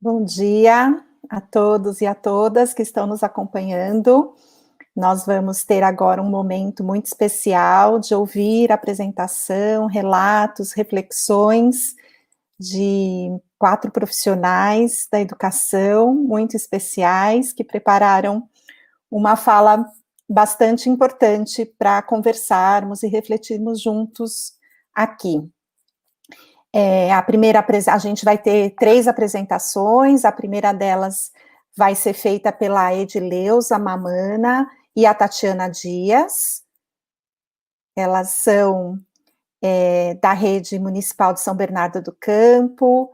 Bom dia a todos e a todas que estão nos acompanhando. Nós vamos ter agora um momento muito especial de ouvir a apresentação, relatos, reflexões de 4 profissionais da educação muito especiais que prepararam uma fala bastante importante para conversarmos e refletirmos juntos aqui. A gente vai ter 3 apresentações, a primeira delas vai ser feita pela Edileuza Mamana e a Tatiana Dias. Elas são da Rede Municipal de São Bernardo do Campo,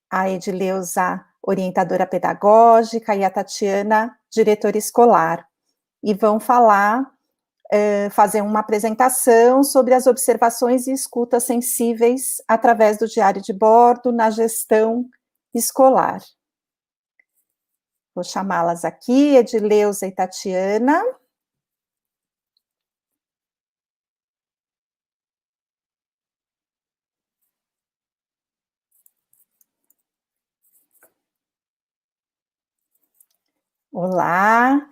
a Edileuza, orientadora pedagógica, e a Tatiana, diretora escolar. E vão fazer uma apresentação sobre as observações e escutas sensíveis através do diário de bordo na gestão escolar. Vou chamá-las aqui, Edileuza e Tatiana. Olá,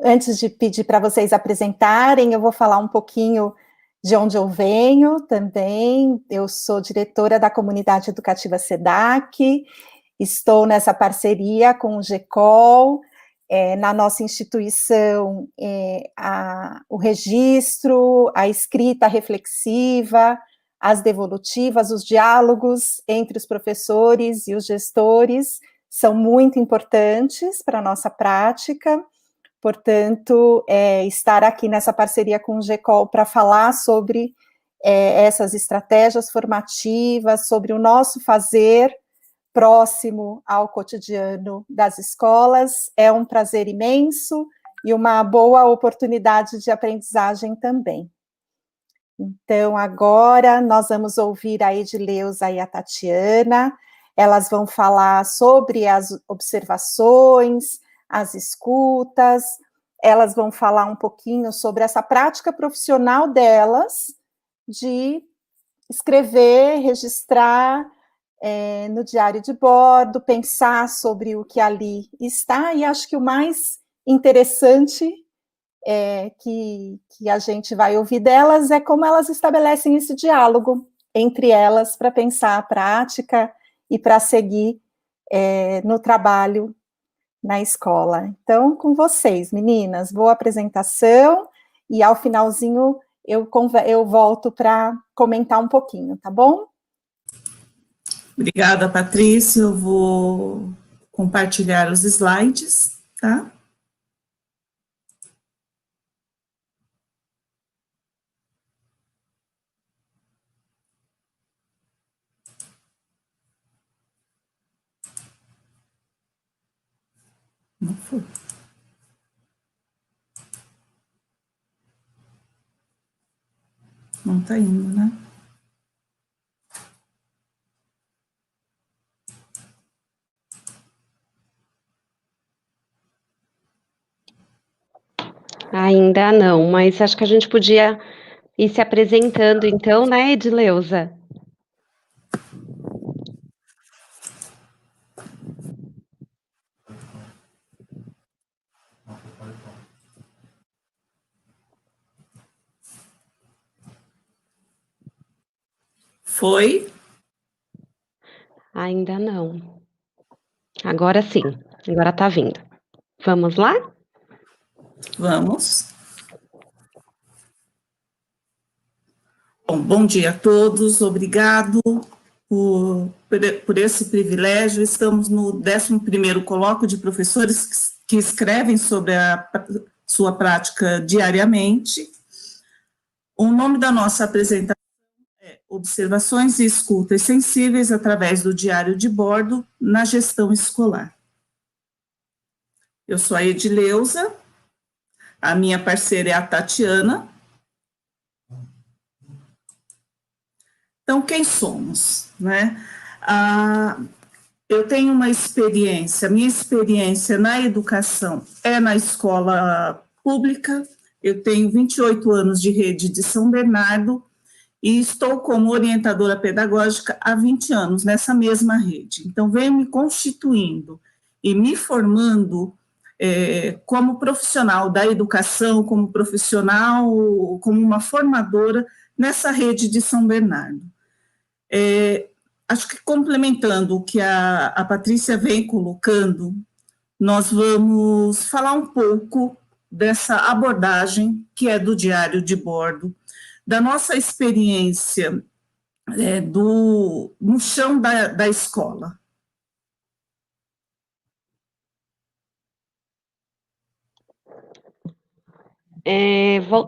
antes de pedir para vocês apresentarem, eu vou falar um pouquinho de onde eu venho também. Eu sou diretora da Comunidade Educativa SEDAC, estou nessa parceria com o GECOL, na nossa instituição, o registro, a escrita reflexiva, as devolutivas, os diálogos entre os professores e os gestores são muito importantes para a nossa prática, portanto, estar aqui nessa parceria com o GECOL para falar sobre essas estratégias formativas, sobre o nosso fazer próximo ao cotidiano das escolas, é um prazer imenso e uma boa oportunidade de aprendizagem também. Então, agora nós vamos ouvir a Edileuza e a Tatiana. Elas vão falar sobre as observações, as escutas, elas vão falar um pouquinho sobre essa prática profissional delas de escrever, registrar no diário de bordo, pensar sobre o que ali está, e acho que o mais interessante que a gente vai ouvir delas é como elas estabelecem esse diálogo entre elas para pensar a prática e para seguir no trabalho na escola. Então, com vocês, meninas, boa apresentação, e ao finalzinho eu volto para comentar um pouquinho, tá bom? Obrigada, Patrícia. Eu vou compartilhar os slides, tá? Não foi. Não está indo, né? Ainda não, mas acho que a gente podia ir se apresentando então, né, Edileuza? Foi? Ainda não. Agora sim, agora está vindo. Vamos lá? Vamos. Bom dia a todos, obrigado por esse privilégio. Estamos no 11º colóquio de professores que escrevem sobre a sua prática diariamente. O nome da nossa apresentação é Observações e Escutas Sensíveis através do Diário de Bordo na Gestão Escolar. Eu sou a Edileuza, a minha parceira é a Tatiana. Então, quem somos, né? Eu tenho uma experiência, minha experiência na educação é na escola pública, eu tenho 28 anos de rede de São Bernardo e estou como orientadora pedagógica há 20 anos nessa mesma rede. Então, venho me constituindo e me formando como profissional da educação, como profissional, como uma formadora nessa rede de São Bernardo. Acho que complementando o que a Patrícia vem colocando, nós vamos falar um pouco dessa abordagem que é do diário de bordo, da nossa experiência no chão da escola.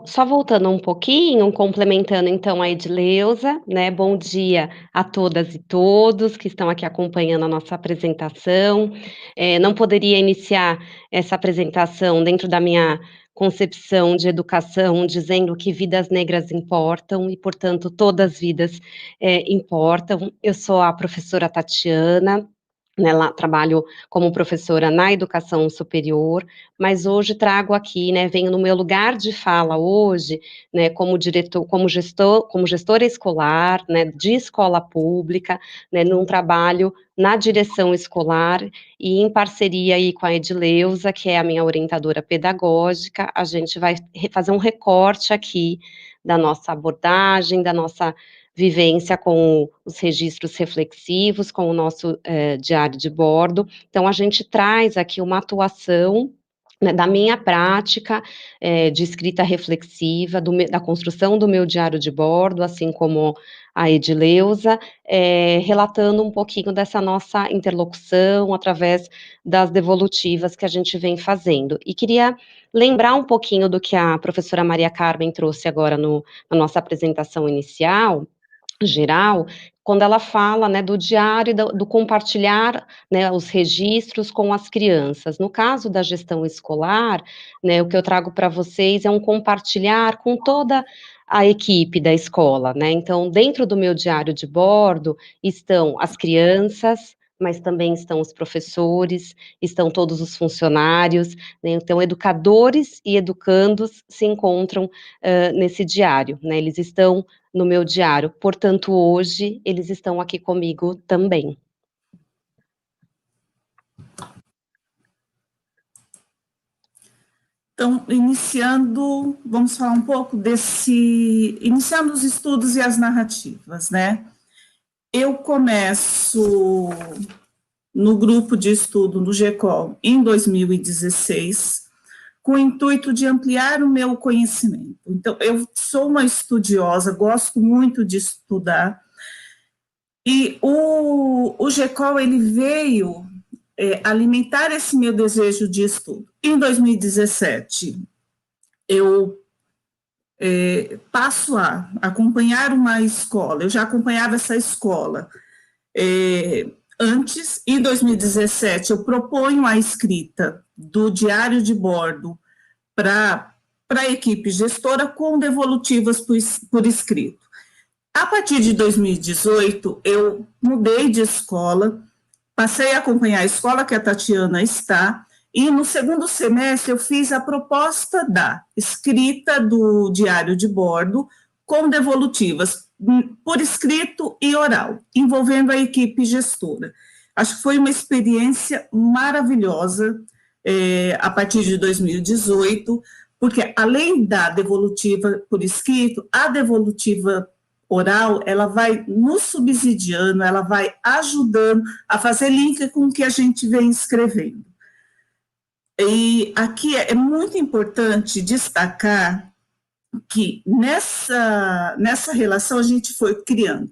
Só voltando um pouquinho, complementando então a Edileuza, né? Bom dia a todas e todos que estão aqui acompanhando a nossa apresentação. Não poderia iniciar essa apresentação dentro da minha concepção de educação, dizendo que vidas negras importam e, portanto, todas as vidas importam. Eu sou a professora Tatiana. Né, lá trabalho como professora na educação superior, mas hoje trago aqui, né, venho no meu lugar de fala hoje, né, como diretor, como gestora escolar, né, de escola pública, né, num trabalho na direção escolar e em parceria aí com a Edileuza, que é a minha orientadora pedagógica, a gente vai fazer um recorte aqui da nossa abordagem, da nossa vivência com os registros reflexivos, com o nosso diário de bordo. Então, a gente traz aqui uma atuação, né, da minha prática de escrita reflexiva, da construção do meu diário de bordo, assim como a Edileuza, relatando um pouquinho dessa nossa interlocução através das devolutivas que a gente vem fazendo. E queria lembrar um pouquinho do que a professora Maria Carmen trouxe agora na nossa apresentação inicial, geral, quando ela fala, né, do diário e do compartilhar, né, os registros com as crianças. No caso da gestão escolar, né, o que eu trago para vocês é um compartilhar com toda a equipe da escola, né? Então, dentro do meu diário de bordo estão as crianças, mas também estão os professores, estão todos os funcionários, né? Então, educadores e educandos se encontram nesse diário, né? Eles estão no meu diário. Portanto, hoje eles estão aqui comigo também. Então, vamos falar um pouco iniciando os estudos e as narrativas, né? Eu começo no grupo de estudo no GECOL em 2016, com o intuito de ampliar o meu conhecimento. Então, eu sou uma estudiosa, gosto muito de estudar, e o GECOL, ele veio alimentar esse meu desejo de estudo. Em 2017, eu passo a acompanhar uma escola, eu já acompanhava essa escola antes. Em 2017, eu proponho a escrita do diário de bordo para a equipe gestora com devolutivas por escrito. A partir de 2018, eu mudei de escola, passei a acompanhar a escola que a Tatiana está, e no segundo semestre eu fiz a proposta da escrita do diário de bordo com devolutivas por escrito e oral, envolvendo a equipe gestora. Acho que foi uma experiência maravilhosa a partir de 2018, porque além da devolutiva por escrito, a devolutiva oral, ela vai nos subsidiando, ela vai ajudando a fazer link com o que a gente vem escrevendo. E aqui é muito importante destacar que nessa relação a gente foi criando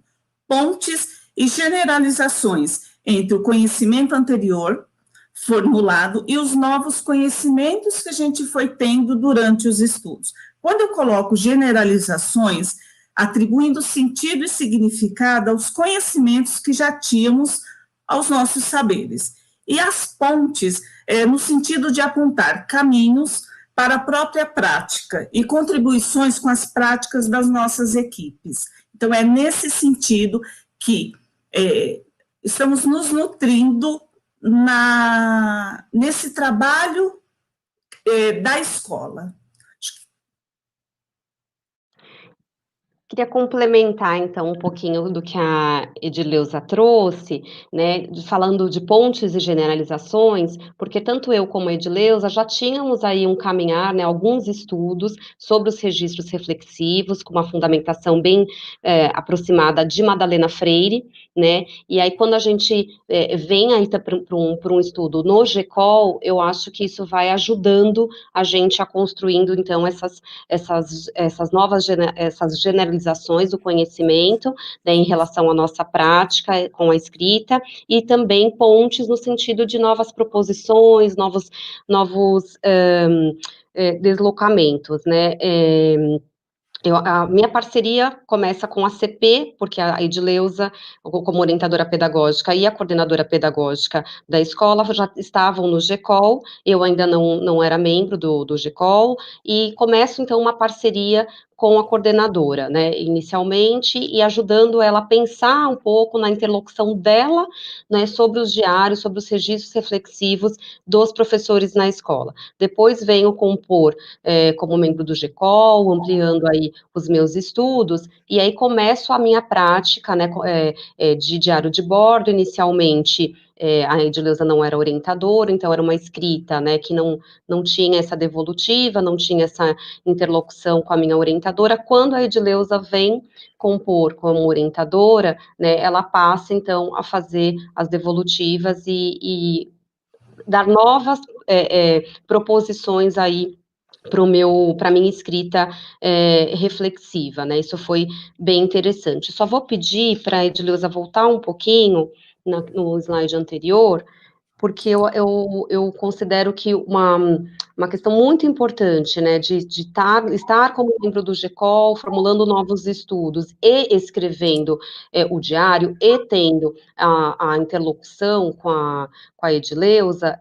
pontes e generalizações entre o conhecimento anterior formulado e os novos conhecimentos que a gente foi tendo durante os estudos. Quando eu coloco generalizações, atribuindo sentido e significado aos conhecimentos que já tínhamos aos nossos saberes. E as pontes, no sentido de apontar caminhos para a própria prática e contribuições com as práticas das nossas equipes. Então, é nesse sentido que estamos nos nutrindo nesse trabalho da escola. Queria complementar, então, um pouquinho do que a Edileuza trouxe, né, falando de pontes e generalizações, porque tanto eu como a Edileuza já tínhamos aí um caminhar, né, alguns estudos sobre os registros reflexivos, com uma fundamentação bem aproximada de Madalena Freire, né, e aí quando a gente vem aí para um estudo no GECOL, eu acho que isso vai ajudando a gente a construindo, então, essas novas essas generalizações do conhecimento, né, em relação à nossa prática com a escrita, e também pontes no sentido de novas proposições, novos deslocamentos, né, a minha parceria começa com a CP, porque a Edileuza, como orientadora pedagógica, e a coordenadora pedagógica da escola já estavam no GECOL, eu ainda não era membro do GECOL, e começo, então, uma parceria com a coordenadora, né, inicialmente, e ajudando ela a pensar um pouco na interlocução dela, né, sobre os diários, sobre os registros reflexivos dos professores na escola. Depois venho compor como membro do GECOL, ampliando aí os meus estudos, e aí começo a minha prática, né, de diário de bordo, inicialmente. A Edileuza não era orientadora, então era uma escrita, né, que não tinha essa devolutiva, não tinha essa interlocução com a minha orientadora. Quando a Edileuza vem compor como orientadora, né, ela passa, então, a fazer as devolutivas e dar novas proposições aí para minha escrita reflexiva, né? Isso foi bem interessante. Só vou pedir para a Edileuza voltar um pouquinho no slide anterior, porque eu considero que uma questão muito importante, né, de estar como membro do GECOL, formulando novos estudos e escrevendo o diário e tendo a interlocução com a Edileuza,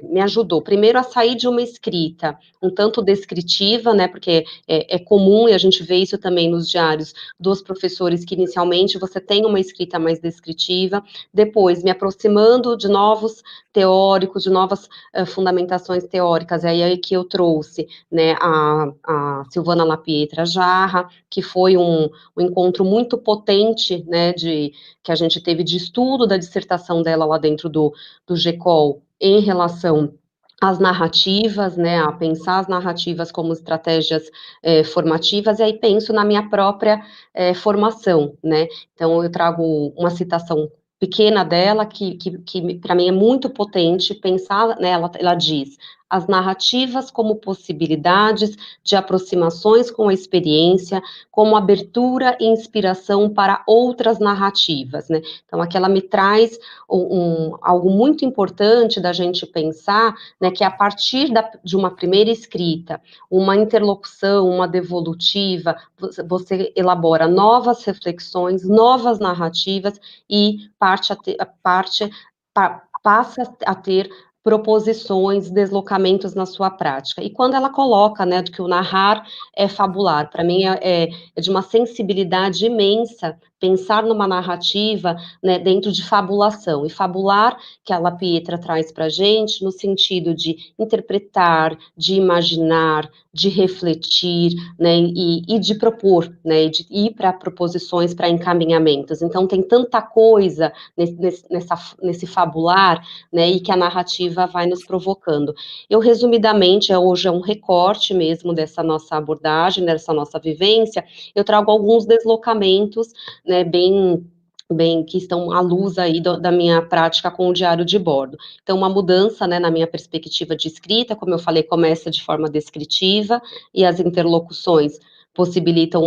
me ajudou, primeiro, a sair de uma escrita um tanto descritiva, né, porque é comum, e a gente vê isso também nos diários dos professores, que inicialmente você tem uma escrita mais descritiva, depois me aproximando de novos teóricos, de novas fundamentações teóricas, é aí que eu trouxe, né, a Silvana Lapietra Jarra, que foi um encontro muito potente, né, que a gente teve de estudo da dissertação dela lá dentro do GECOL, em relação às narrativas, né, a pensar as narrativas como estratégias formativas, e aí penso na minha própria formação, né, então eu trago uma citação pequena dela, que para mim é muito potente pensar, né, ela diz: as narrativas como possibilidades de aproximações com a experiência, como abertura e inspiração para outras narrativas, né? Então, aqui ela me traz algo muito importante da gente pensar, né, que a partir de uma primeira escrita, uma interlocução, uma devolutiva, você elabora novas reflexões, novas narrativas, e passa a ter proposições, deslocamentos na sua prática. E quando ela coloca, né, de que o narrar é fabular, para mim é de uma sensibilidade imensa pensar numa narrativa, né, dentro de fabulação. E fabular, que a La Pietra traz para a gente, no sentido de interpretar, de imaginar, de refletir, né, e de propor, né, e de ir para proposições, para encaminhamentos. Então, tem tanta coisa nesse fabular, né, e que a narrativa vai nos provocando. Eu, resumidamente, hoje é um recorte mesmo dessa nossa abordagem, dessa nossa vivência, eu trago alguns deslocamentos, né, bem que estão à luz aí da minha prática com o diário de bordo. Então, uma mudança, né, na minha perspectiva de escrita, como eu falei, começa de forma descritiva, e as interlocuções possibilitam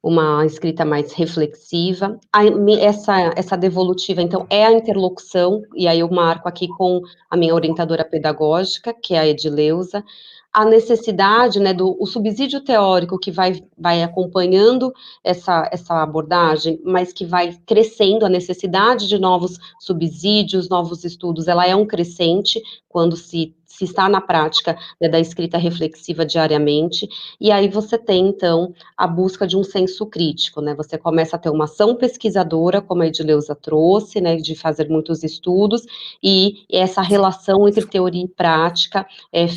uma escrita mais reflexiva. Essa devolutiva, então, é a interlocução, e aí eu marco aqui com a minha orientadora pedagógica, que é a Edileuza, a necessidade, né, o subsídio teórico que vai acompanhando essa abordagem, mas que vai crescendo, a necessidade de novos subsídios, novos estudos, ela é um crescente quando se está na prática, né, da escrita reflexiva diariamente, e aí você tem, então, a busca de um senso crítico, né, você começa a ter uma ação pesquisadora, como a Edileuza trouxe, né, de fazer muitos estudos, e essa relação entre teoria e prática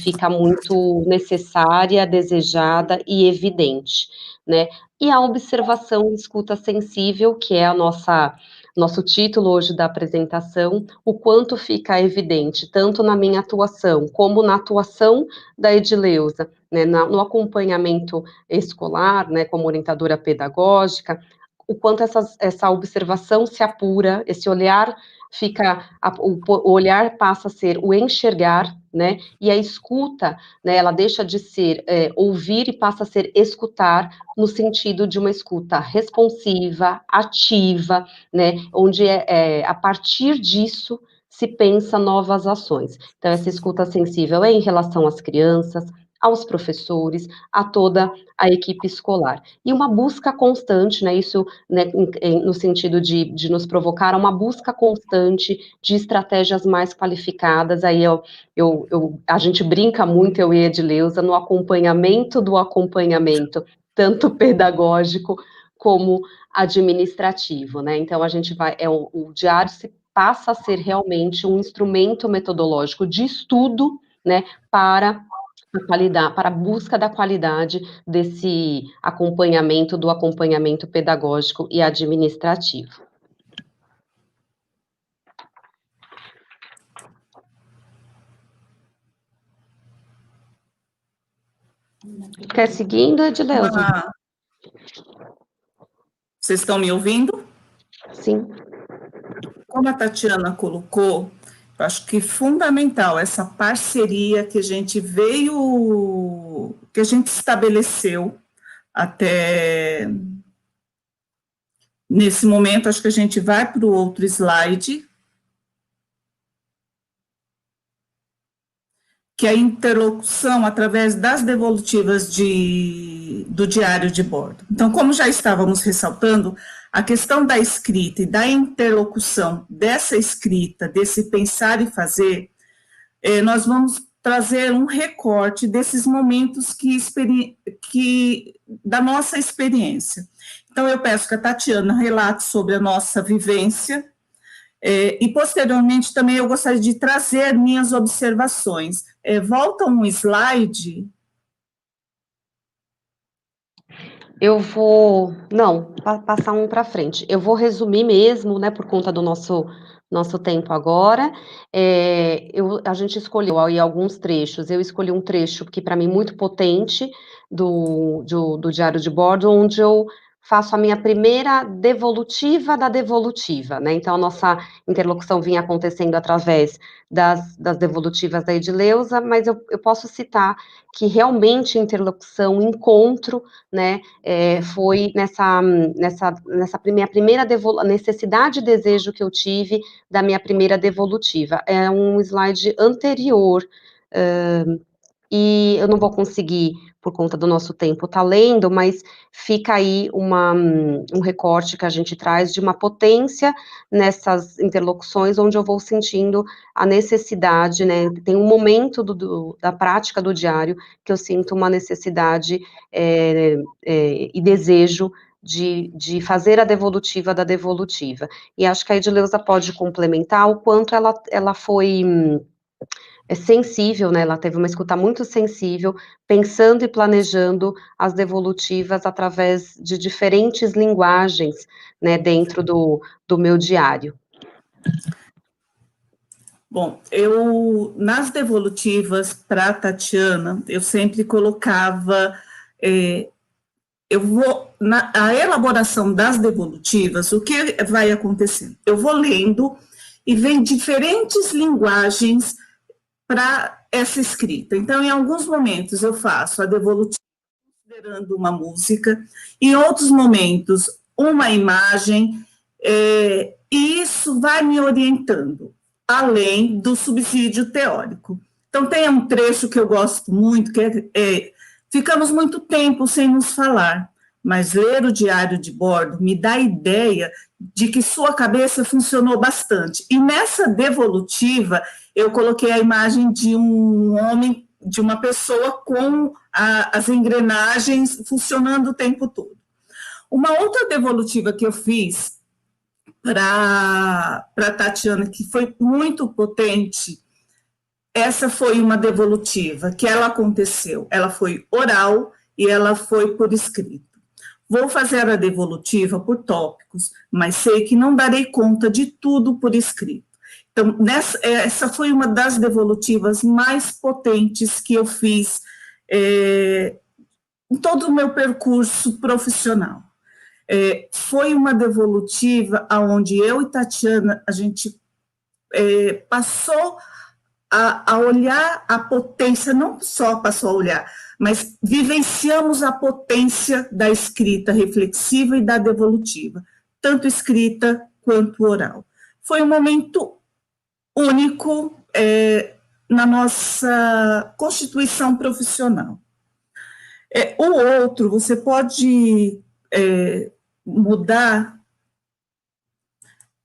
fica muito necessária, desejada e evidente, né. e a observação e escuta sensível, que é a nosso título hoje da apresentação, o quanto fica evidente, tanto na minha atuação, como na atuação da Edileuza, né, no acompanhamento escolar, né, como orientadora pedagógica, o quanto essa observação se apura, esse olhar o olhar passa a ser o enxergar, né, e a escuta, né, ela deixa de ser ouvir e passa a ser escutar, no sentido de uma escuta responsiva, ativa, né, onde a partir disso se pensa novas ações. Então, essa escuta sensível é em relação às crianças, aos professores, a toda a equipe escolar. E uma busca constante, né, isso, né, no sentido de nos provocar uma busca constante de estratégias mais qualificadas, aí a gente brinca muito, eu e a Edileuza, no acompanhamento do acompanhamento, tanto pedagógico como administrativo, né, então a gente o diário se passa a ser realmente um instrumento metodológico de estudo, né, para a busca da qualidade desse acompanhamento, do acompanhamento pedagógico e administrativo. Quer seguindo, Edileuza? Vocês estão me ouvindo? Sim. Como a Tatiana colocou, eu acho que fundamental essa parceria que a gente estabeleceu até nesse momento. Acho que a gente vai para o outro slide, que é a interlocução através das devolutivas do diário de bordo. Então, como já estávamos ressaltando, a questão da escrita e da interlocução dessa escrita, desse pensar e fazer, nós vamos trazer um recorte desses momentos da nossa experiência. Então, eu peço que a Tatiana relate sobre a nossa vivência, e, posteriormente, também eu gostaria de trazer minhas observações. Volta um slide. Eu vou, não, passar um para frente. Eu vou resumir mesmo, né, por conta do nosso tempo agora. A gente escolheu aí alguns trechos. Eu escolhi um trecho que para mim muito potente do diário de bordo, onde eu faço a minha primeira devolutiva da devolutiva, né? Então a nossa interlocução vinha acontecendo através das devolutivas da Edileuza, mas eu posso citar que realmente interlocução, encontro, né, foi nessa minha primeira necessidade e desejo que eu tive da minha primeira devolutiva. É um slide anterior, e eu não vou conseguir, por conta do nosso tempo, estar lendo, mas fica aí um recorte que a gente traz de uma potência nessas interlocuções, onde eu vou sentindo a necessidade, né, tem um momento da prática do diário que eu sinto uma necessidade e desejo de fazer a devolutiva da devolutiva. E acho que a Edileuza pode complementar o quanto ela foi sensível, né, ela teve uma escuta muito sensível, pensando e planejando as devolutivas através de diferentes linguagens, né, dentro do meu diário. Bom, nas devolutivas para a Tatiana, eu sempre colocava, a elaboração das devolutivas, o que vai acontecendo? Eu vou lendo e vem diferentes linguagens para essa escrita. Então, em alguns momentos eu faço a devolutiva considerando uma música, em outros momentos uma imagem, e isso vai me orientando, além do subsídio teórico. Então, tem um trecho que eu gosto muito, que ficamos muito tempo sem nos falar, mas ler o diário de bordo me dá a ideia de que sua cabeça funcionou bastante. E nessa devolutiva, eu coloquei a imagem de um homem, de uma pessoa com as engrenagens funcionando o tempo todo. Uma outra devolutiva que eu fiz para Tatiana, que foi muito potente, essa foi uma devolutiva que ela aconteceu. Ela foi oral e ela foi por escrito. Vou fazer a devolutiva por tópicos, mas sei que não darei conta de tudo por escrito. Então, essa foi uma das devolutivas mais potentes que eu fiz em todo o meu percurso profissional. Foi uma devolutiva onde eu e Tatiana, a gente passou a olhar a potência, não só passou a olhar, mas vivenciamos a potência da escrita reflexiva e da devolutiva, tanto escrita quanto oral. Foi um momento único na nossa constituição profissional. O outro, você pode mudar,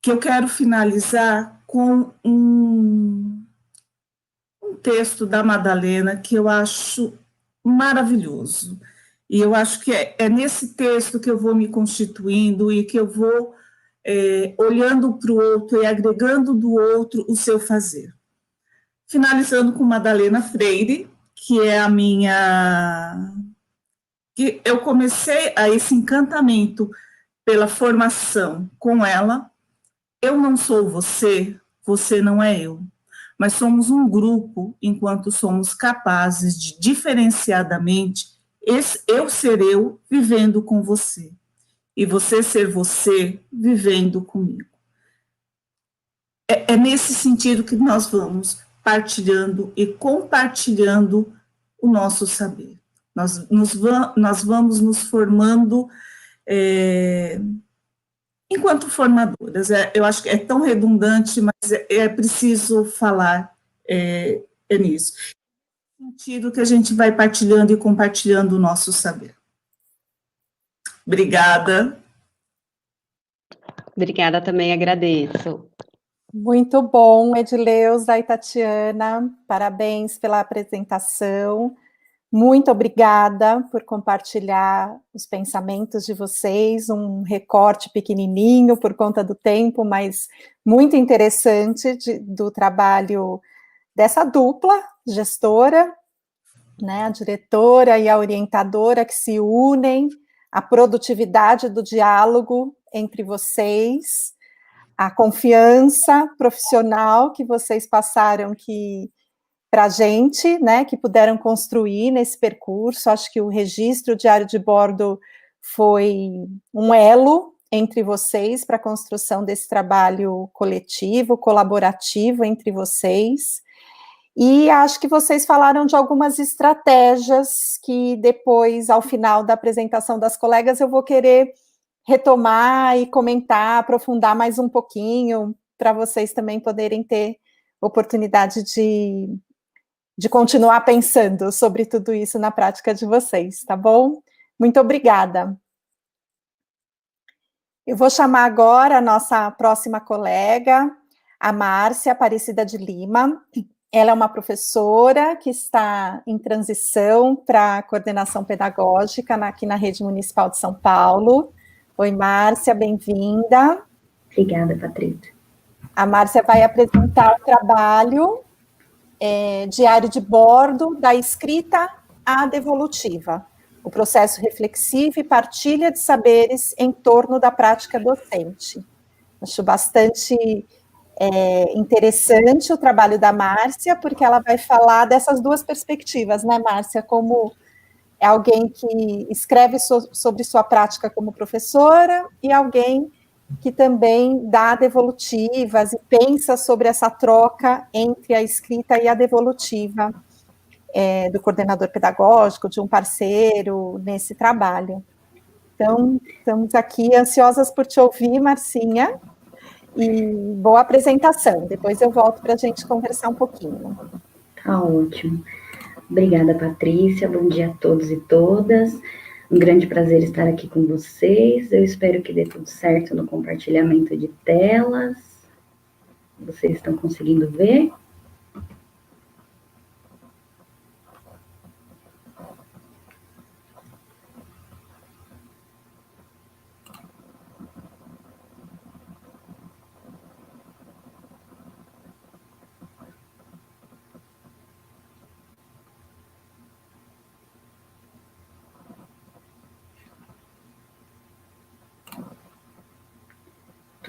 que eu quero finalizar com um texto da Madalena que eu acho maravilhoso. E eu acho que é nesse texto que eu vou me constituindo e que eu vou olhando para o outro e agregando do outro o seu fazer. Finalizando com Madalena Freire, que é a minha... que eu comecei a esse encantamento pela formação com ela. Eu não sou você, você não é eu. Mas somos um grupo enquanto somos capazes de, diferenciadamente, eu ser eu vivendo com você, e você ser você vivendo comigo. É nesse sentido que nós vamos partilhando e compartilhando o nosso saber. Nós vamos nos formando enquanto formadoras. Eu acho que é tão redundante, mas é preciso falar nisso. No sentido que a gente vai partilhando e compartilhando o nosso saber. Obrigada. Obrigada, também agradeço. Muito bom, Edileuza e Tatiana, parabéns pela apresentação. Muito obrigada por compartilhar os pensamentos de vocês, um recorte pequenininho por conta do tempo, mas muito interessante do trabalho dessa dupla gestora, né, a diretora e a orientadora que se unem, a produtividade do diálogo entre vocês, a confiança profissional que vocês passaram para a gente, né, que puderam construir nesse percurso. Acho que o registro diário de bordo foi um elo entre vocês para a construção desse trabalho coletivo, colaborativo entre vocês. E acho que vocês falaram de algumas estratégias que depois, ao final da apresentação das colegas, eu vou querer retomar e comentar, aprofundar mais um pouquinho, para vocês também poderem ter oportunidade de continuar pensando sobre tudo isso na prática de vocês, tá bom? Muito obrigada. Eu vou chamar agora a nossa próxima colega, a Márcia Aparecida de Lima. Ela é uma professora que está em transição para a coordenação pedagógica aqui na Rede Municipal de São Paulo. Oi, Márcia, bem-vinda. Obrigada, Patrícia. A Márcia vai apresentar o trabalho diário de bordo da escrita à devolutiva, o processo reflexivo e partilha de saberes em torno da prática docente. Acho bastante interessante o trabalho da Márcia, porque ela vai falar dessas duas perspectivas, né, Márcia? Como é alguém que escreve sobre sua prática como professora e alguém que também dá devolutivas e pensa sobre essa troca entre a escrita e a devolutiva do coordenador pedagógico, de um parceiro nesse trabalho. Então, estamos aqui ansiosas por te ouvir, Marcinha, e boa apresentação. Depois eu volto para a gente conversar um pouquinho. Tá ótimo. Obrigada, Patrícia. Bom dia a todos e todas. Um grande prazer estar aqui com vocês. Eu espero que dê tudo certo no compartilhamento de telas. Vocês estão conseguindo ver?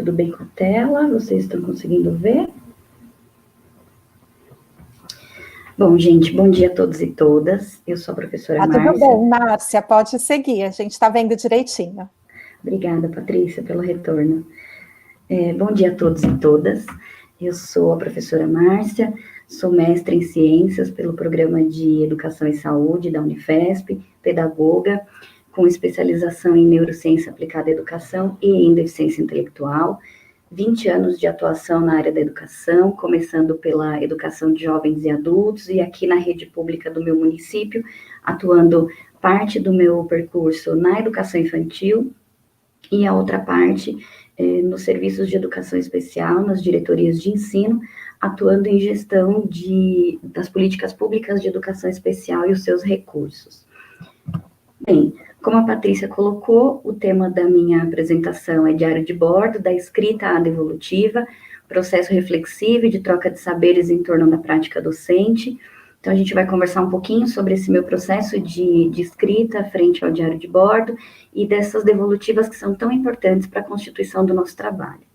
tudo bem com a tela? Vocês estão conseguindo ver? Bom, gente, bom dia a todos e todas. Eu sou a professora Márcia. Tudo bem, Márcia, pode seguir, a gente está vendo direitinho. Obrigada, Patrícia, pelo retorno. Bom dia a todos e todas. Eu sou a professora Márcia, sou mestre em Ciências pelo Programa de Educação e Saúde da Unifesp, pedagoga, com especialização em Neurociência Aplicada à Educação e em Deficiência Intelectual, 20 anos de atuação na área da educação, começando pela educação de jovens e adultos, e aqui na rede pública do meu município, atuando parte do meu percurso na educação infantil, e a outra parte nos serviços de educação especial, nas diretorias de ensino, atuando em gestão das políticas públicas de educação especial e os seus recursos. Bem, como a Patrícia colocou, o tema da minha apresentação é diário de bordo, da escrita à devolutiva, processo reflexivo e de troca de saberes em torno da prática docente. Então, a gente vai conversar um pouquinho sobre esse meu processo de escrita frente ao diário de bordo e dessas devolutivas que são tão importantes para a constituição do nosso trabalho.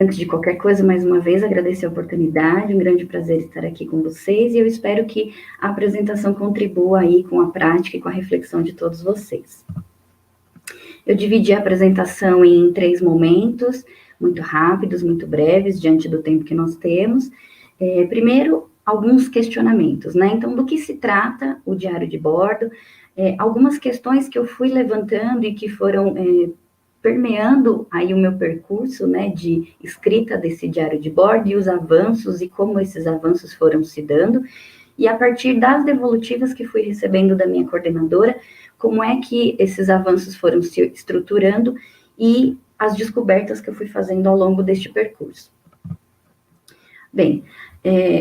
Antes de qualquer coisa, mais uma vez, agradecer a oportunidade, um grande prazer estar aqui com vocês, e eu espero que a apresentação contribua aí com a prática e com a reflexão de todos vocês. Eu dividi a apresentação em 3 momentos, muito rápidos, muito breves, diante do tempo que nós temos. Primeiro, alguns questionamentos, né? Então, do que se trata o diário de bordo? Algumas questões que eu fui levantando e que foram permeando aí o meu percurso, né, de escrita desse diário de bordo e os avanços e como esses avanços foram se dando, e a partir das devolutivas que fui recebendo da minha coordenadora, como é que esses avanços foram se estruturando e as descobertas que eu fui fazendo ao longo deste percurso. Bem,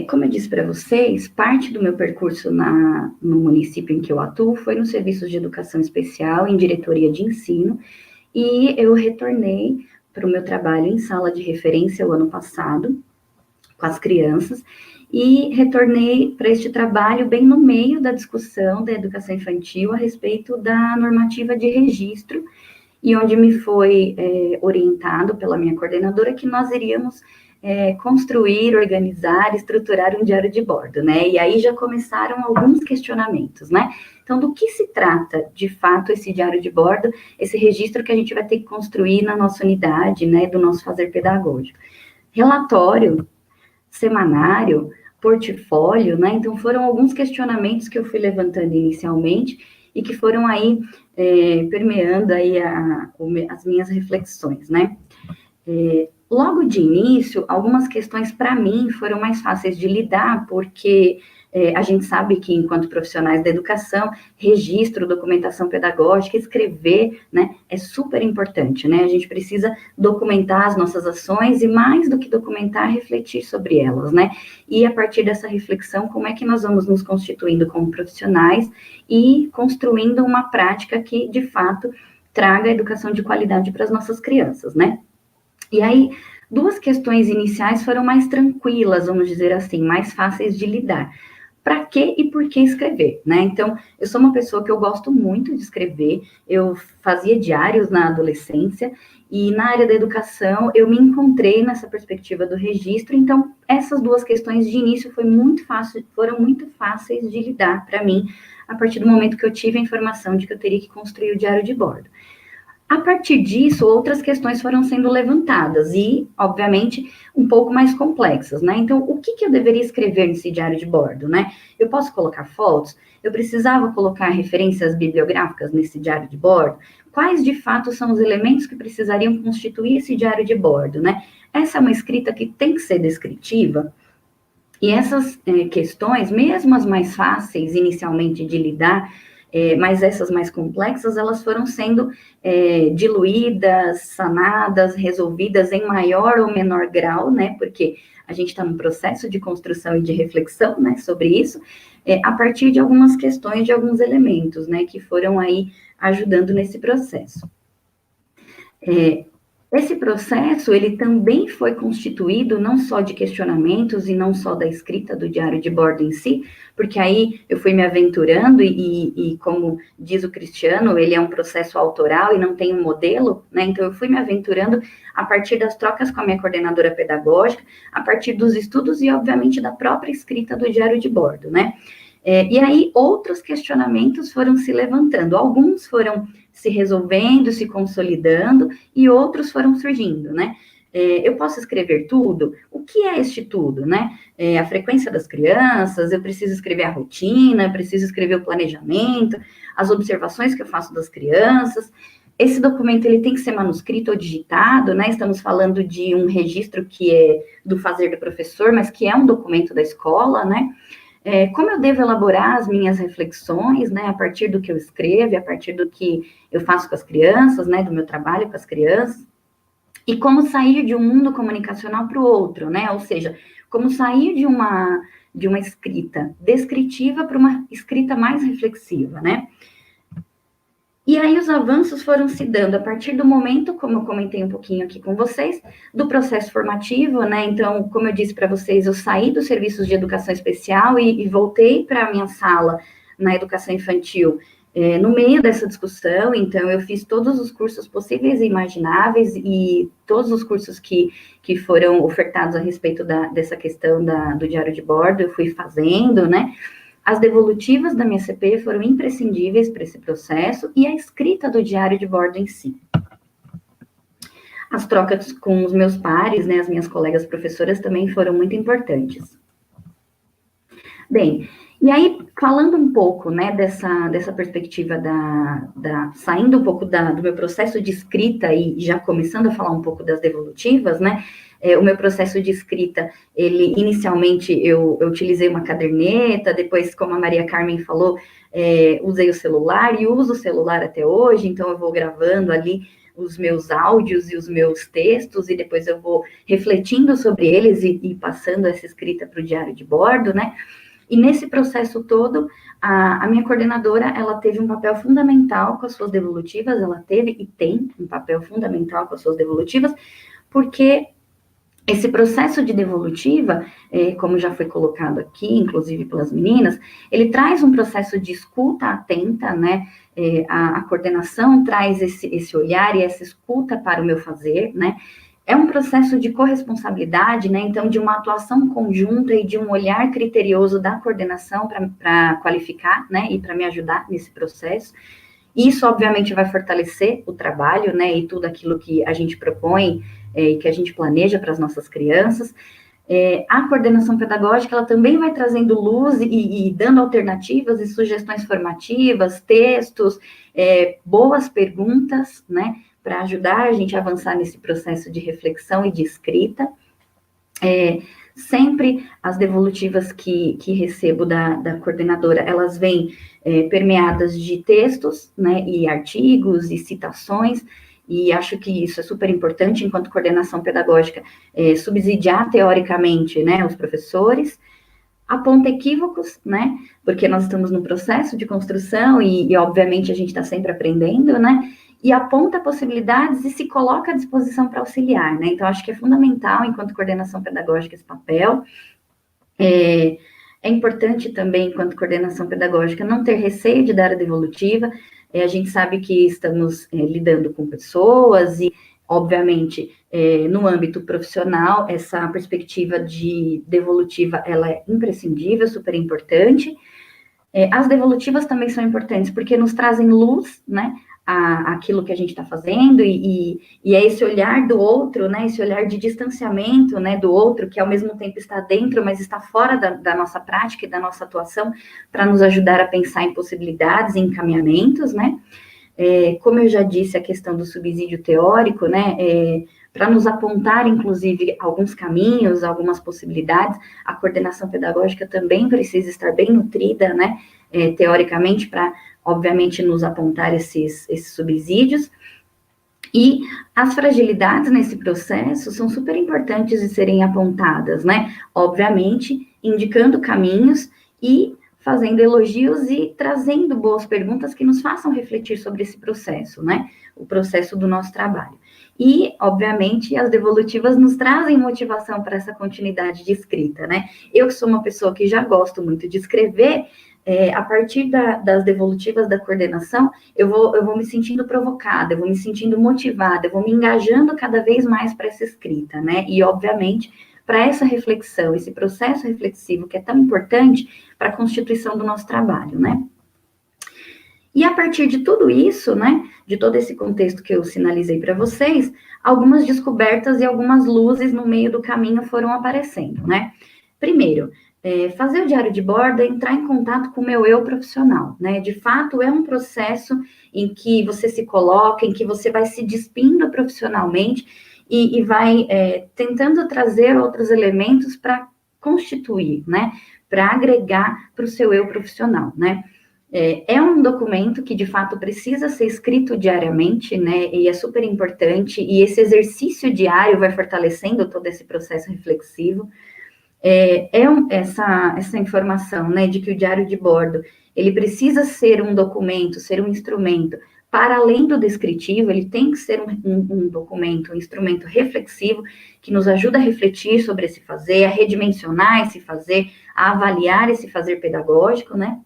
como eu disse para vocês, parte do meu percurso no município em que eu atuo foi nos serviços de educação especial, em diretoria de ensino, e eu retornei para o meu trabalho em sala de referência o ano passado, com as crianças, e retornei para este trabalho bem no meio da discussão da educação infantil a respeito da normativa de registro, e onde me foi orientado pela minha coordenadora que nós iríamos construir, organizar, estruturar um diário de bordo, né? E aí já começaram alguns questionamentos, né? Então, do que se trata, de fato, esse diário de bordo, esse registro que a gente vai ter que construir na nossa unidade, né, do nosso fazer pedagógico? Relatório, semanário, portfólio, né? Então, foram alguns questionamentos que eu fui levantando inicialmente e que foram aí permeando aí as minhas reflexões, né? Logo de início, algumas questões para mim foram mais fáceis de lidar, porque a gente sabe que, enquanto profissionais da educação, registro, documentação pedagógica, escrever, né, é super importante, né? A gente precisa documentar as nossas ações e, mais do que documentar, refletir sobre elas, né? E, a partir dessa reflexão, como é que nós vamos nos constituindo como profissionais e construindo uma prática que, de fato, traga educação de qualidade para as nossas crianças, né? E aí, 2 questões iniciais foram mais tranquilas, vamos dizer assim, mais fáceis de lidar. Para que e por que escrever, né? Então, eu sou uma pessoa que eu gosto muito de escrever, eu fazia diários na adolescência, e na área da educação eu me encontrei nessa perspectiva do registro, então, essas 2 questões de início foram muito fáceis de lidar para mim, a partir do momento que eu tive a informação de que eu teria que construir o diário de bordo. A partir disso, outras questões foram sendo levantadas e, obviamente, um pouco mais complexas, né? Então, o que eu deveria escrever nesse diário de bordo, né? Eu posso colocar fotos? Eu precisava colocar referências bibliográficas nesse diário de bordo? Quais, de fato, são os elementos que precisariam constituir esse diário de bordo, né? Essa é uma escrita que tem que ser descritiva, e essas questões, mesmo as mais fáceis inicialmente de lidar, mas essas mais complexas, elas foram sendo diluídas, sanadas, resolvidas em maior ou menor grau, né, porque a gente está num processo de construção e de reflexão, né, sobre isso, a partir de algumas questões, de alguns elementos, né, que foram aí ajudando nesse processo. Esse processo, ele também foi constituído não só de questionamentos e não só da escrita do diário de bordo em si, porque aí eu fui me aventurando e como diz o Cristiano, ele é um processo autoral e não tem um modelo, né? Então eu fui me aventurando a partir das trocas com a minha coordenadora pedagógica, a partir dos estudos e, obviamente, da própria escrita do diário de bordo, né? E aí outros questionamentos foram se levantando, alguns foram se resolvendo, se consolidando, e outros foram surgindo, né? Eu posso escrever tudo? O que é este tudo, né? A frequência das crianças, eu preciso escrever a rotina, eu preciso escrever o planejamento, as observações que eu faço das crianças. Esse documento, ele tem que ser manuscrito ou digitado, né? Estamos falando de um registro que é do fazer do professor, mas que é um documento da escola, né? Como eu devo elaborar as minhas reflexões, né, a partir do que eu escrevo, a partir do que eu faço com as crianças, né, do meu trabalho com as crianças, e como sair de um mundo comunicacional para o outro, né, ou seja, como sair de uma escrita descritiva para uma escrita mais reflexiva, né. E aí os avanços foram se dando a partir do momento, como eu comentei um pouquinho aqui com vocês, do processo formativo, né? Então, como eu disse para vocês, eu saí dos serviços de educação especial e voltei para a minha sala na educação infantil no meio dessa discussão. Então, eu fiz todos os cursos possíveis e imagináveis e todos os cursos que foram ofertados a respeito dessa questão do diário de bordo, eu fui fazendo, né? As devolutivas da minha CP foram imprescindíveis para esse processo e a escrita do diário de bordo em si. As trocas com os meus pares, né, as minhas colegas professoras também foram muito importantes. Bem, e aí, falando um pouco, né, dessa perspectiva saindo um pouco do meu processo de escrita e já começando a falar um pouco das devolutivas, né, o meu processo de escrita, ele, inicialmente, eu utilizei uma caderneta, depois, como a Maria Carmen falou, usei o celular e uso o celular até hoje, então eu vou gravando ali os meus áudios e os meus textos, e depois eu vou refletindo sobre eles e passando essa escrita para o diário de bordo, né? E nesse processo todo, a minha coordenadora, ela teve um papel fundamental com as suas devolutivas, ela teve e tem um papel fundamental com as suas devolutivas, porque esse processo de devolutiva, como já foi colocado aqui, inclusive pelas meninas, ele traz um processo de escuta atenta, né? A coordenação traz esse olhar e essa escuta para o meu fazer, né? É um processo de corresponsabilidade, né? Então, de uma atuação conjunta e de um olhar criterioso da coordenação para qualificar, né? E para me ajudar nesse processo. Isso, obviamente, vai fortalecer o trabalho, né? E tudo aquilo que a gente propõe e que a gente planeja para as nossas crianças. A coordenação pedagógica, ela também vai trazendo luz e dando alternativas e sugestões formativas, textos, boas perguntas, né? Para ajudar a gente a avançar nesse processo de reflexão e de escrita. Sempre as devolutivas que recebo da coordenadora, elas vêm permeadas de textos, né, e artigos e citações, e acho que isso é super importante, enquanto coordenação pedagógica, subsidiar teoricamente, né, os professores, aponta equívocos, né, porque nós estamos no processo de construção e obviamente, a gente está sempre aprendendo, né, e aponta possibilidades e se coloca à disposição para auxiliar, né, então acho que é fundamental, enquanto coordenação pedagógica, esse papel. É importante também, enquanto coordenação pedagógica, não ter receio de dar a devolutiva. A gente sabe que estamos lidando com pessoas e, obviamente, no âmbito profissional, essa perspectiva de devolutiva, ela é imprescindível, super importante. As devolutivas também são importantes, porque nos trazem luz, né, aquilo que a gente está fazendo, e é esse olhar do outro, né, esse olhar de distanciamento, né, do outro, que ao mesmo tempo está dentro, mas está fora da nossa prática e da nossa atuação, para nos ajudar a pensar em possibilidades e encaminhamentos, né. Como eu já disse, a questão do subsídio teórico, né, para nos apontar, inclusive, alguns caminhos, algumas possibilidades, a coordenação pedagógica também precisa estar bem nutrida, né, teoricamente, para, obviamente, nos apontar esses subsídios. E as fragilidades nesse processo são super importantes de serem apontadas, né, obviamente, indicando caminhos e fazendo elogios e trazendo boas perguntas que nos façam refletir sobre esse processo, né, o processo do nosso trabalho. E, obviamente, as devolutivas nos trazem motivação para essa continuidade de escrita, né? Eu que sou uma pessoa que já gosto muito de escrever, a partir das devolutivas da coordenação, eu vou me sentindo provocada, eu vou me sentindo motivada, eu vou me engajando cada vez mais para essa escrita, né? E, obviamente, para essa reflexão, esse processo reflexivo que é tão importante para a constituição do nosso trabalho, né? E a partir de tudo isso, né, de todo esse contexto que eu sinalizei para vocês, algumas descobertas e algumas luzes no meio do caminho foram aparecendo, né? Primeiro, fazer o diário de bordo é entrar em contato com o meu eu profissional, né? De fato, é um processo em que você se coloca, em que você vai se despindo profissionalmente e vai tentando trazer outros elementos para constituir, né? Para agregar para o seu eu profissional, né? É um documento que, de fato, precisa ser escrito diariamente, né, e é super importante, e esse exercício diário vai fortalecendo todo esse processo reflexivo. Essa informação, né, de que o diário de bordo, ele precisa ser um documento, ser um instrumento, para além do descritivo, ele tem que ser um documento, um instrumento reflexivo, que nos ajuda a refletir sobre esse fazer, a redimensionar esse fazer, a avaliar esse fazer pedagógico, né.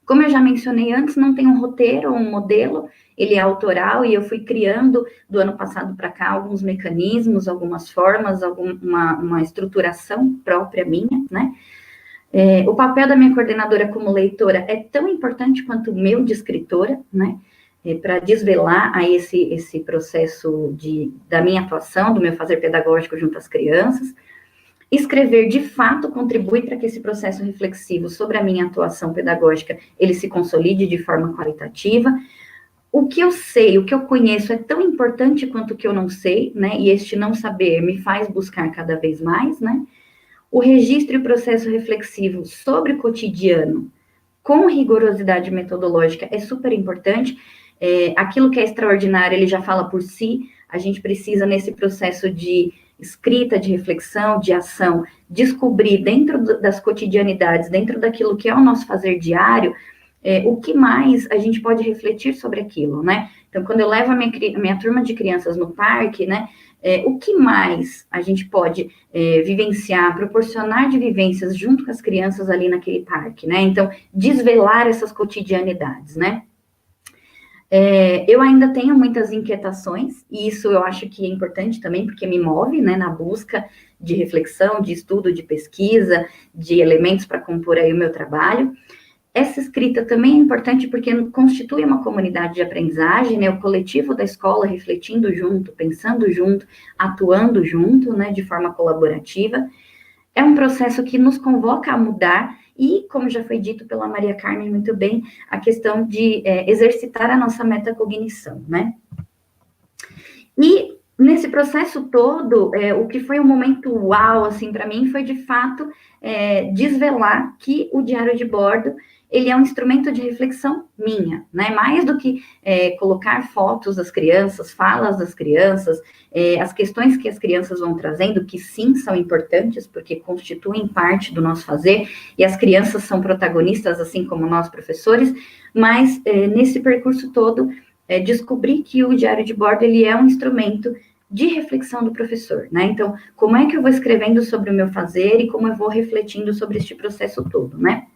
Como eu já mencionei antes, não tem um roteiro, um modelo, ele é autoral e eu fui criando do ano passado para cá alguns mecanismos, algumas formas, uma estruturação própria minha, né? O papel da minha coordenadora como leitora é tão importante quanto o meu de escritora, né? Para desvelar a esse processo da minha atuação, do meu fazer pedagógico junto às crianças. Escrever, de fato, contribui para que esse processo reflexivo sobre a minha atuação pedagógica, ele se consolide de forma qualitativa. O que eu sei, o que eu conheço é tão importante quanto o que eu não sei, né? E este não saber me faz buscar cada vez mais, né? O registro e o processo reflexivo sobre o cotidiano, com rigorosidade metodológica, é super importante. Aquilo que é extraordinário, ele já fala por si. A gente precisa, nesse processo de escrita, de reflexão, de ação, descobrir dentro das cotidianidades, dentro daquilo que é o nosso fazer diário, o que mais a gente pode refletir sobre aquilo, né? Então, quando eu levo a minha turma de crianças no parque, né, o que mais a gente pode vivenciar, proporcionar de vivências junto com as crianças ali naquele parque, né? Então, desvelar essas cotidianidades, né? Eu ainda tenho muitas inquietações, e isso eu acho que é importante também, porque me move, né, na busca de reflexão, de estudo, de pesquisa, de elementos para compor aí o meu trabalho. Essa escrita também é importante porque constitui uma comunidade de aprendizagem, né, o coletivo da escola refletindo junto, pensando junto, atuando junto, né, de forma colaborativa. É um processo que nos convoca a mudar e, como já foi dito pela Maria Carmen muito bem, a questão de exercitar a nossa metacognição, né? E nesse processo todo, o que foi um momento uau, assim, para mim, foi de fato desvelar que o diário de bordo, ele é um instrumento de reflexão minha, né? Mais do que colocar fotos das crianças, falas das crianças, as questões que as crianças vão trazendo, que sim são importantes, porque constituem parte do nosso fazer, e as crianças são protagonistas, assim como nós, professores, mas nesse percurso todo, descobri que o diário de bordo, ele é um instrumento de reflexão do professor, né? Então, como é que eu vou escrevendo sobre o meu fazer e como eu vou refletindo sobre este processo todo, né?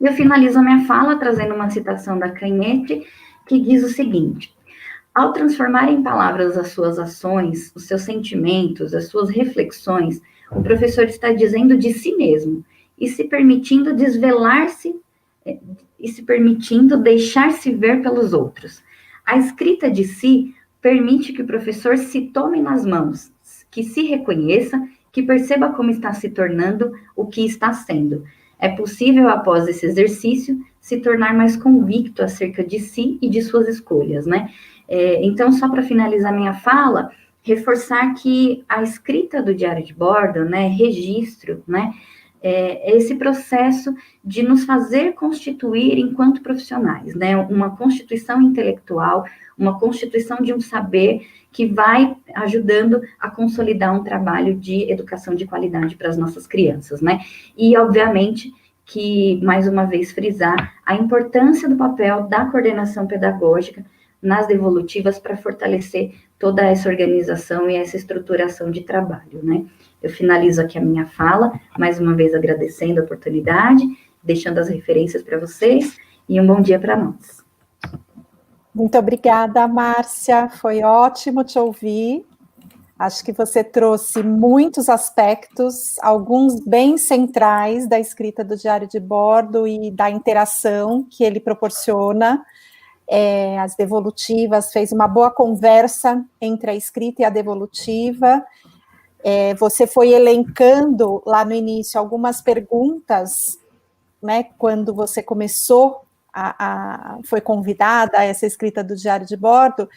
E eu finalizo a minha fala trazendo uma citação da Cagnette, que diz o seguinte: ao transformar em palavras as suas ações, os seus sentimentos, as suas reflexões, o professor está dizendo de si mesmo e se permitindo desvelar-se e se permitindo deixar-se ver pelos outros. A escrita de si permite que o professor se tome nas mãos, que se reconheça, que perceba como está se tornando o que está sendo. É possível, após esse exercício, se tornar mais convicto acerca de si e de suas escolhas, né? Então, só para finalizar minha fala, reforçar que a escrita do diário de bordo, né, registro, né, é esse processo de nos fazer constituir enquanto profissionais, né, uma constituição intelectual, uma constituição de um saber que vai ajudando a consolidar um trabalho de educação de qualidade para as nossas crianças, né? E, obviamente, que, mais uma vez, frisar a importância do papel da coordenação pedagógica nas devolutivas para fortalecer toda essa organização e essa estruturação de trabalho, né? Eu finalizo aqui a minha fala, mais uma vez agradecendo a oportunidade, deixando as referências para vocês, e um bom dia para nós. Muito obrigada, Márcia, foi ótimo te ouvir. Acho que você trouxe muitos aspectos, alguns bem centrais da escrita do diário de bordo e da interação que ele proporciona. As devolutivas, fez uma boa conversa entre a escrita e a devolutiva. Você foi elencando lá no início algumas perguntas, né, quando você começou, foi convidada a essa escrita do diário de bordo,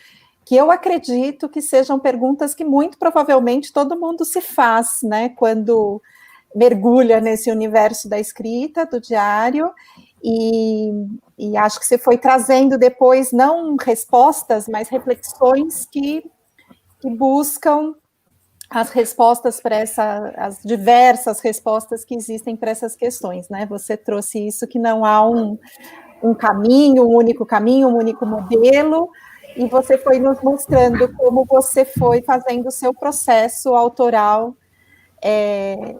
que eu acredito que sejam perguntas que muito provavelmente todo mundo se faz, né, quando mergulha nesse universo da escrita, do diário, e acho que você foi trazendo depois, não respostas, mas reflexões que buscam as respostas para as diversas respostas que existem para essas questões, né? Você trouxe isso, que não há um caminho, um único modelo, e você foi nos mostrando como você foi fazendo o seu processo autoral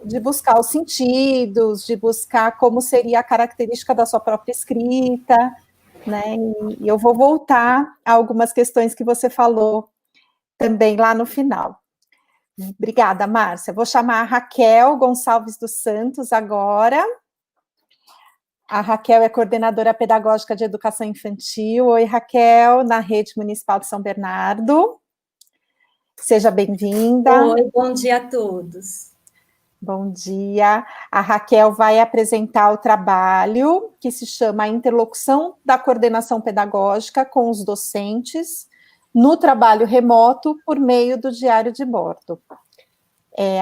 de buscar os sentidos, de buscar como seria a característica da sua própria escrita, né? E eu vou voltar a algumas questões que você falou também lá no final. Obrigada, Márcia. Vou chamar a Raquel Gonçalves dos Santos agora. A Raquel é coordenadora pedagógica de educação infantil. Oi, Raquel, na Rede Municipal de São Bernardo. Seja bem-vinda. Oi, bom dia a todos. Bom dia. A Raquel vai apresentar o trabalho que se chama a Interlocução da Coordenação Pedagógica com os Docentes no Trabalho Remoto por meio do Diário de Bordo.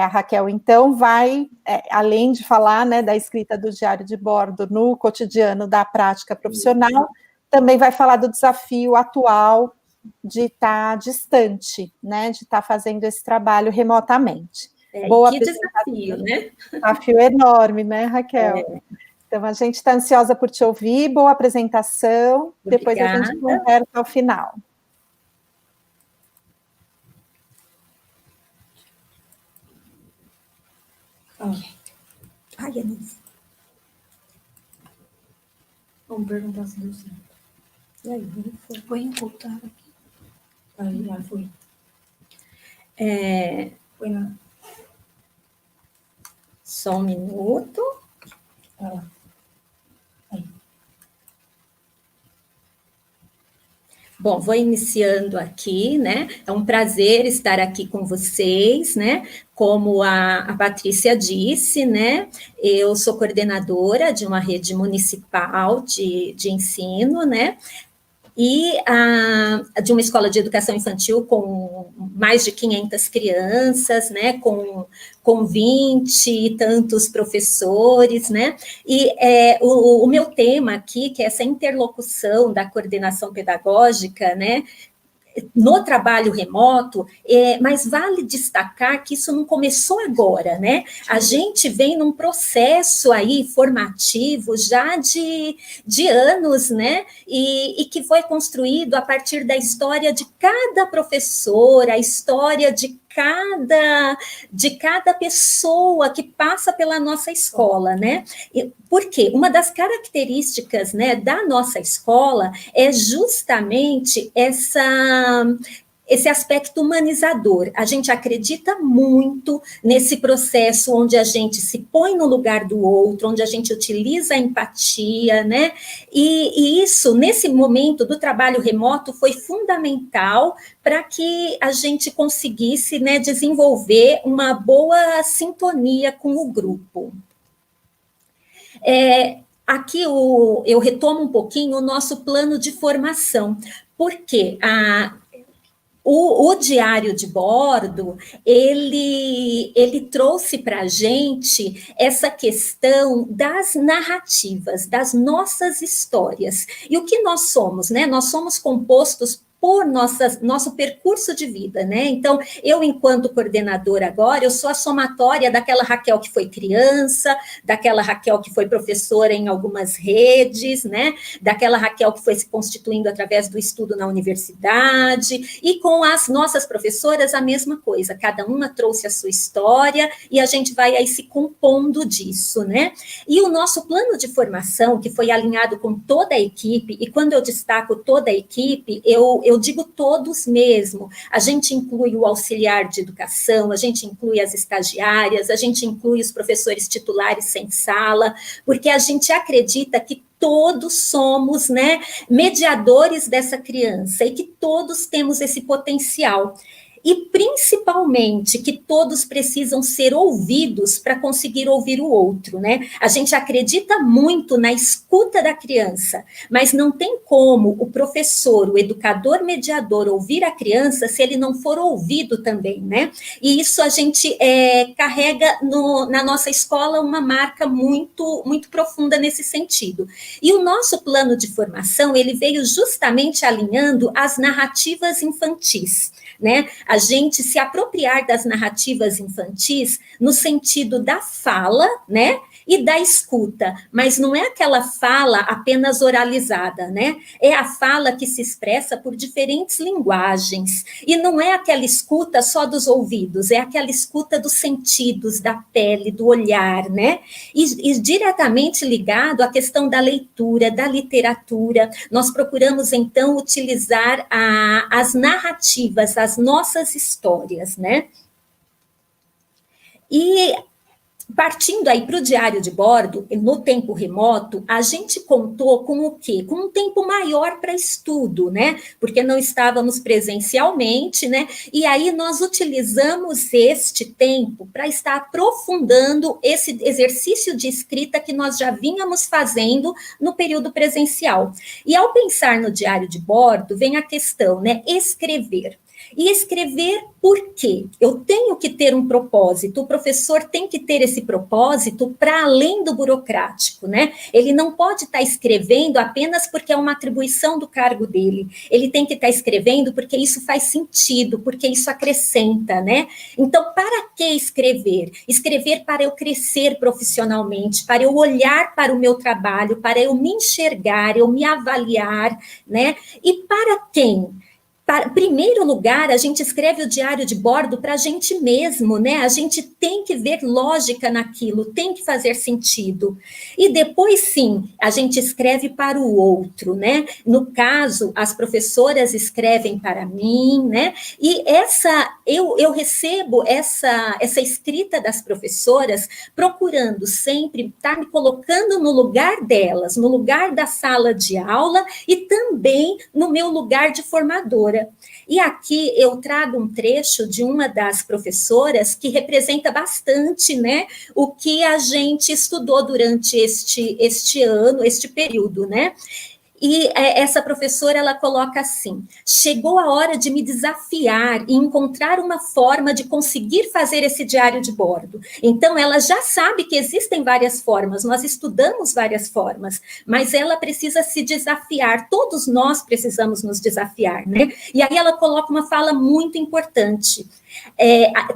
A Raquel, então, vai, além de falar, né, da escrita do Diário de Bordo no cotidiano da prática profissional, também vai falar do desafio atual de estar distante, né, de estar fazendo esse trabalho remotamente. Boa que desafio, né? Desafio enorme, né, Raquel? Então, a gente está ansiosa por te ouvir, boa apresentação, Obrigada. Depois a gente conversa ao final. Ai, Anise. Vamos perguntar se deu certo. E aí, foi? Vou encontrar aqui. Aí, já foi. Foi na... Só um minuto. Aí. Bom, vou iniciando aqui, né? É um prazer estar aqui com vocês, né? Como a Patrícia disse, né? Eu sou coordenadora de uma rede municipal de ensino, né? E de uma escola de educação infantil com mais de 500 crianças, né, com 20 e tantos professores, né, e o meu tema aqui, que é essa interlocução da coordenação pedagógica, né, no trabalho remoto, mas vale destacar que isso não começou agora, né? A gente vem num processo aí formativo já de anos, né? E que foi construído a partir da história de cada professor, a história de cada pessoa que passa pela nossa escola, né? Por quê? Uma das características, né, da nossa escola é justamente esse aspecto humanizador. A gente acredita muito nesse processo onde a gente se põe no lugar do outro, onde a gente utiliza a empatia, né? E isso, nesse momento do trabalho remoto, foi fundamental para que a gente conseguisse, né, desenvolver uma boa sintonia com o grupo. Aqui eu retomo um pouquinho o nosso plano de formação, porque o diário de bordo, ele trouxe para a gente essa questão das narrativas, das nossas histórias. E o que nós somos, né? Nós somos compostos por nosso percurso de vida, né? Então, eu, enquanto coordenadora agora, eu sou a somatória daquela Raquel que foi criança, daquela Raquel que foi professora em algumas redes, né? Daquela Raquel que foi se constituindo através do estudo na universidade, e com as nossas professoras a mesma coisa, cada uma trouxe a sua história, e a gente vai aí se compondo disso, né? E o nosso plano de formação, que foi alinhado com toda a equipe, e quando eu destaco toda a equipe, eu digo todos mesmo, a gente inclui o auxiliar de educação, a gente inclui as estagiárias, a gente inclui os professores titulares sem sala, porque a gente acredita que todos somos, né, mediadores dessa criança e que todos temos esse potencial. E, principalmente, que todos precisam ser ouvidos para conseguir ouvir o outro, né? A gente acredita muito na escuta da criança, mas não tem como o professor, o educador mediador, ouvir a criança se ele não for ouvido também, né? E isso a gente carrega na nossa escola uma marca muito, muito profunda nesse sentido. E o nosso plano de formação, ele veio justamente alinhando as narrativas infantis, né? A gente se apropriar das narrativas infantis no sentido da fala, né? E da escuta, mas não é aquela fala apenas oralizada, né? É a fala que se expressa por diferentes linguagens, e não é aquela escuta só dos ouvidos, é aquela escuta dos sentidos, da pele, do olhar, né? E diretamente ligado à questão da leitura, da literatura, nós procuramos, então, utilizar as narrativas, as nossas histórias, né? E partindo aí para o diário de bordo, no tempo remoto, a gente contou com o quê? Com um tempo maior para estudo, né? Porque não estávamos presencialmente, né? E aí nós utilizamos este tempo para estar aprofundando esse exercício de escrita que nós já vínhamos fazendo no período presencial. E ao pensar no diário de bordo, vem a questão, né? Escrever. E escrever por quê? Eu tenho que ter um propósito, o professor tem que ter esse propósito para além do burocrático, né? Ele não pode estar escrevendo apenas porque é uma atribuição do cargo dele, ele tem que estar escrevendo porque isso faz sentido, porque isso acrescenta, né? Então, para que escrever? Escrever para eu crescer profissionalmente, para eu olhar para o meu trabalho, para eu me enxergar, eu me avaliar, né? E para quem? Em primeiro lugar, a gente escreve o diário de bordo para a gente mesmo, né? A gente tem que ver lógica naquilo, tem que fazer sentido. E depois, sim, a gente escreve para o outro, né? No caso, as professoras escrevem para mim, né? E eu recebo essa escrita das professoras procurando sempre estar me colocando no lugar delas, no lugar da sala de aula e também no meu lugar de formadora. E aqui eu trago um trecho de uma das professoras que representa bastante, né, o que a gente estudou durante este ano, este período, né? E essa professora, ela coloca assim: chegou a hora de me desafiar e encontrar uma forma de conseguir fazer esse diário de bordo. Então, ela já sabe que existem várias formas, nós estudamos várias formas, mas ela precisa se desafiar, todos nós precisamos nos desafiar, né? E aí ela coloca uma fala muito importante.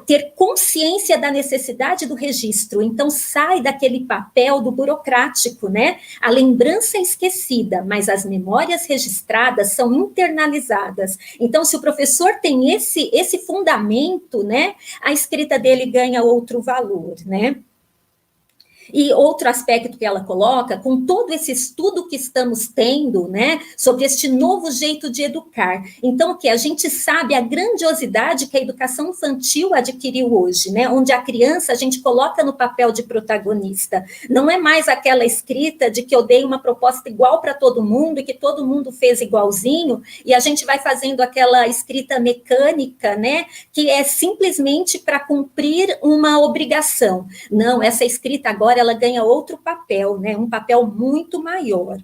Ter consciência da necessidade do registro, então sai daquele papel do burocrático, né? A lembrança é esquecida, mas as memórias registradas são internalizadas. Então, se o professor tem esse fundamento, né, a escrita dele ganha outro valor, né? E outro aspecto que ela coloca, com todo esse estudo que estamos tendo, né, sobre este novo jeito de educar. Então, que a gente sabe a grandiosidade que a educação infantil adquiriu hoje, né, onde a criança a gente coloca no papel de protagonista. Não é mais aquela escrita de que eu dei uma proposta igual para todo mundo e que todo mundo fez igualzinho, e a gente vai fazendo aquela escrita mecânica, né, que é simplesmente para cumprir uma obrigação. Não, essa escrita agora ela ganha outro papel, né? Um papel muito maior.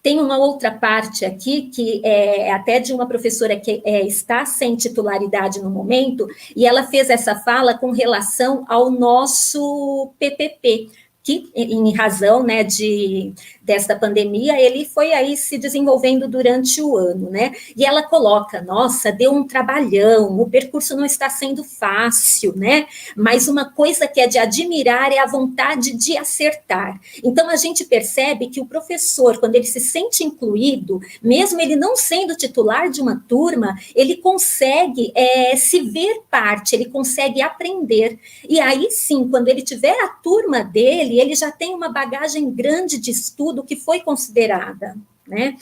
Tem uma outra parte aqui, que é até de uma professora que está sem titularidade no momento, e ela fez essa fala com relação ao nosso PPP, que, em razão, né, desta pandemia, ele foi aí se desenvolvendo durante o ano, né? E ela coloca, nossa, deu um trabalhão, o percurso não está sendo fácil, né? Mas uma coisa que é de admirar é a vontade de acertar. Então, a gente percebe que o professor, quando ele se sente incluído, mesmo ele não sendo titular de uma turma, ele consegue se ver parte, ele consegue aprender. E aí, sim, quando ele tiver a turma dele, ele já tem uma bagagem grande de estudo que foi considerada, né?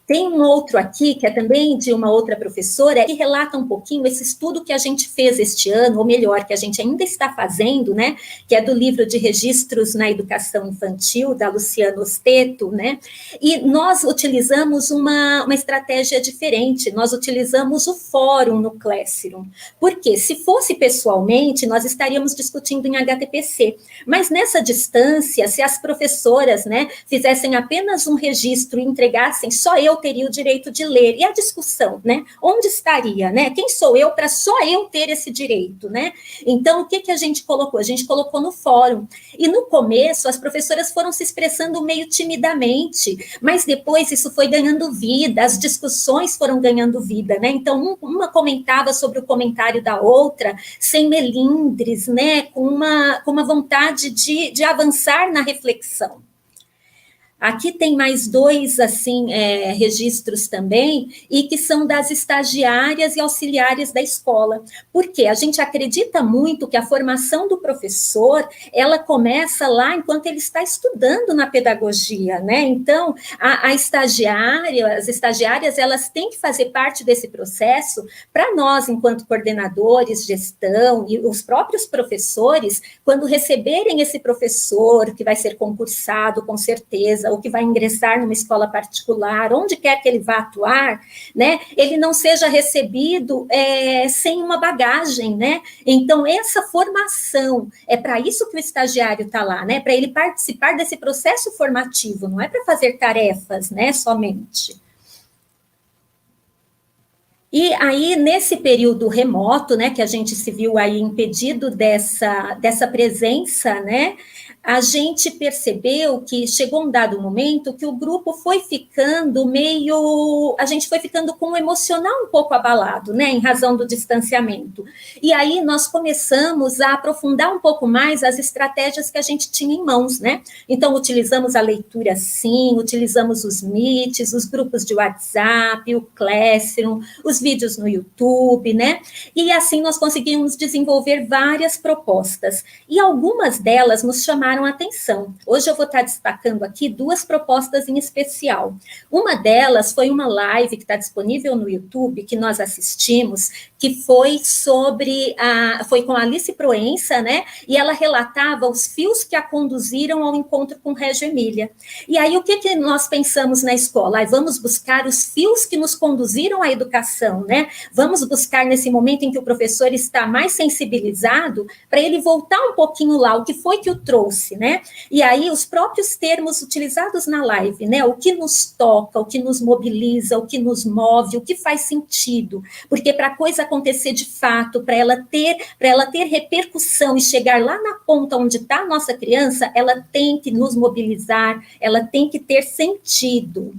Tem um outro aqui, que é também de uma outra professora, que relata um pouquinho esse estudo que a gente fez este ano, ou melhor, que a gente ainda está fazendo, né, que é do livro de registros na educação infantil, da Luciana Osteto, né, e nós utilizamos uma estratégia diferente, nós utilizamos o fórum no Classroom, porque se fosse pessoalmente, nós estaríamos discutindo em HTPC, mas nessa distância, se as professoras, né, fizessem apenas um registro e entregassem, só eu teria o direito de ler. E a discussão, né? Onde estaria, né? Quem sou eu para só eu ter esse direito, né? Então, o que a gente colocou? A gente colocou no fórum. E no começo, as professoras foram se expressando meio timidamente, mas depois isso foi ganhando vida, as discussões foram ganhando vida, né? Então, uma comentava sobre o comentário da outra, sem melindres, né? Com uma vontade de avançar na reflexão. Aqui tem mais dois, assim, registros também, e que são das estagiárias e auxiliares da escola. Porque a gente acredita muito que a formação do professor, ela começa lá enquanto ele está estudando na pedagogia, né? Então, as estagiárias, elas têm que fazer parte desse processo para nós, enquanto coordenadores, gestão, e os próprios professores, quando receberem esse professor, que vai ser concursado, com certeza, ou que vai ingressar numa escola particular, onde quer que ele vá atuar, né, ele não seja recebido sem uma bagagem, né? Então, essa formação, é para isso que o estagiário está lá, né? Para ele participar desse processo formativo, não é para fazer tarefas, né, somente. E aí, nesse período remoto, né, que a gente se viu aí impedido dessa presença, né, a gente percebeu que chegou um dado momento que o grupo foi ficando a gente foi ficando com o emocional um pouco abalado, né, em razão do distanciamento. E aí nós começamos a aprofundar um pouco mais as estratégias que a gente tinha em mãos, né. Então, utilizamos a leitura sim, utilizamos os Meets, os grupos de WhatsApp, o Classroom, os vídeos no YouTube, né, e assim nós conseguimos desenvolver várias propostas, e algumas delas nos chamaram a atenção. Hoje eu vou estar destacando aqui duas propostas em especial. Uma delas foi uma live que está disponível no YouTube, que nós assistimos, que foi foi com a Alice Proença, né, e ela relatava os fios que a conduziram ao encontro com Reggio Emília. E aí, o que nós pensamos na escola? Vamos buscar os fios que nos conduziram à educação, né? Vamos buscar nesse momento em que o professor está mais sensibilizado, para ele voltar um pouquinho lá, o que foi que o trouxe, né? E aí, os próprios termos utilizados na live, né? O que nos toca, o que nos mobiliza, o que nos move, o que faz sentido, porque para a coisa acontecer de fato, para ela ter repercussão e chegar lá na ponta onde está a nossa criança, ela tem que nos mobilizar, ela tem que ter sentido.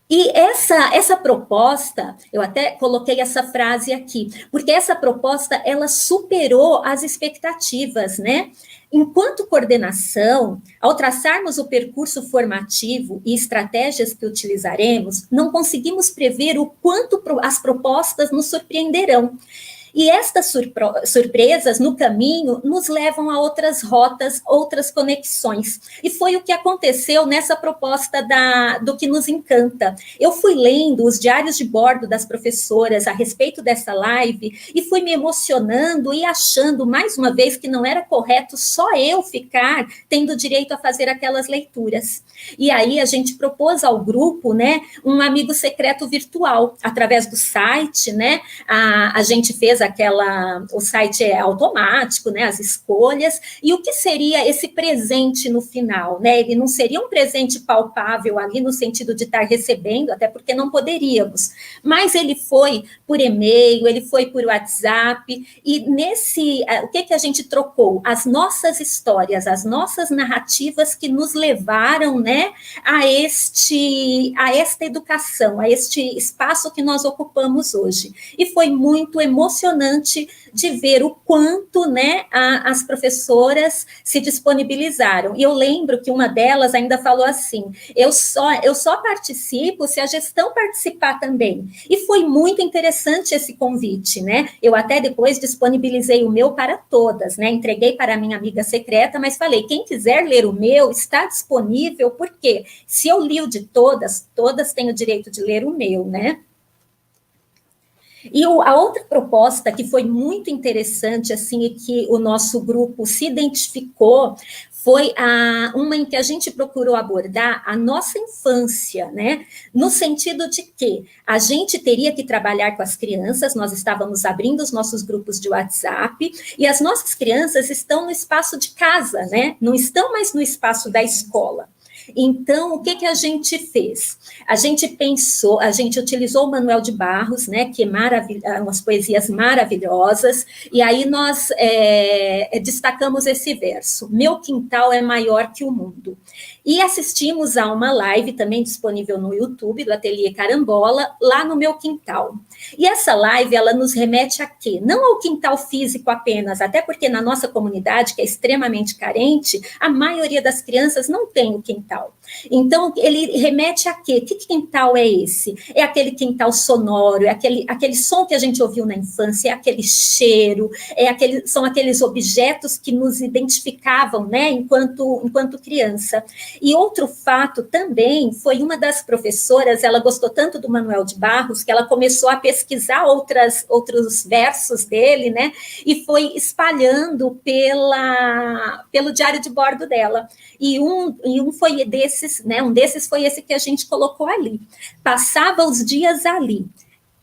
E essa proposta, eu até coloquei essa frase aqui, porque essa proposta, ela superou as expectativas, né? Enquanto coordenação, ao traçarmos o percurso formativo e estratégias que utilizaremos, não conseguimos prever o quanto as propostas nos surpreenderão. E estas surpresas no caminho nos levam a outras rotas, outras conexões. E foi o que aconteceu nessa proposta do que nos encanta. Eu fui lendo os diários de bordo das professoras a respeito dessa live e fui me emocionando e achando, mais uma vez, que não era correto só eu ficar tendo direito a fazer aquelas leituras. E aí a gente propôs ao grupo, né, um amigo secreto virtual, através do site, né, a gente fez o site é automático, né, as escolhas, e o que seria esse presente no final, né? Ele não seria um presente palpável ali no sentido de estar recebendo, até porque não poderíamos, mas ele foi por e-mail, ele foi por WhatsApp, e o que a gente trocou? As nossas histórias, as nossas narrativas que nos levaram, né, a esta educação, a este espaço que nós ocupamos hoje. E foi muito emocionante de ver o quanto, né, as professoras se disponibilizaram. E eu lembro que uma delas ainda falou assim: eu só participo se a gestão participar também. E foi muito interessante esse convite, né? Eu até depois disponibilizei o meu para todas, né? Entreguei para a minha amiga secreta, mas falei: quem quiser ler o meu está disponível, porque se eu li o de todas, todas têm o direito de ler o meu, né? E a outra proposta que foi muito interessante, assim, e que o nosso grupo se identificou, foi uma em que a gente procurou abordar a nossa infância, né? No sentido de que a gente teria que trabalhar com as crianças, nós estávamos abrindo os nossos grupos de WhatsApp, e as nossas crianças estão no espaço de casa, né? Não estão mais no espaço da escola. Então, o que a gente fez? A gente utilizou o Manuel de Barros, né, que é umas poesias maravilhosas, e aí nós destacamos esse verso: meu quintal é maior que o mundo. E assistimos a uma live, também disponível no YouTube, do Ateliê Carambola, lá no meu quintal. E essa live, ela nos remete a quê? Não ao quintal físico apenas, até porque na nossa comunidade, que é extremamente carente, a maioria das crianças não tem o quintal. Então, ele remete a quê? Que quintal é esse? É aquele quintal sonoro, é aquele som que a gente ouviu na infância, é aquele cheiro, são aqueles objetos que nos identificavam, né, enquanto criança. E outro fato também foi uma das professoras, ela gostou tanto do Manuel de Barros, que ela começou a pesquisar outros versos dele, né, e foi espalhando pelo diário de bordo dela. E um foi desses, né, um desses foi esse que a gente colocou ali. Passava os dias ali,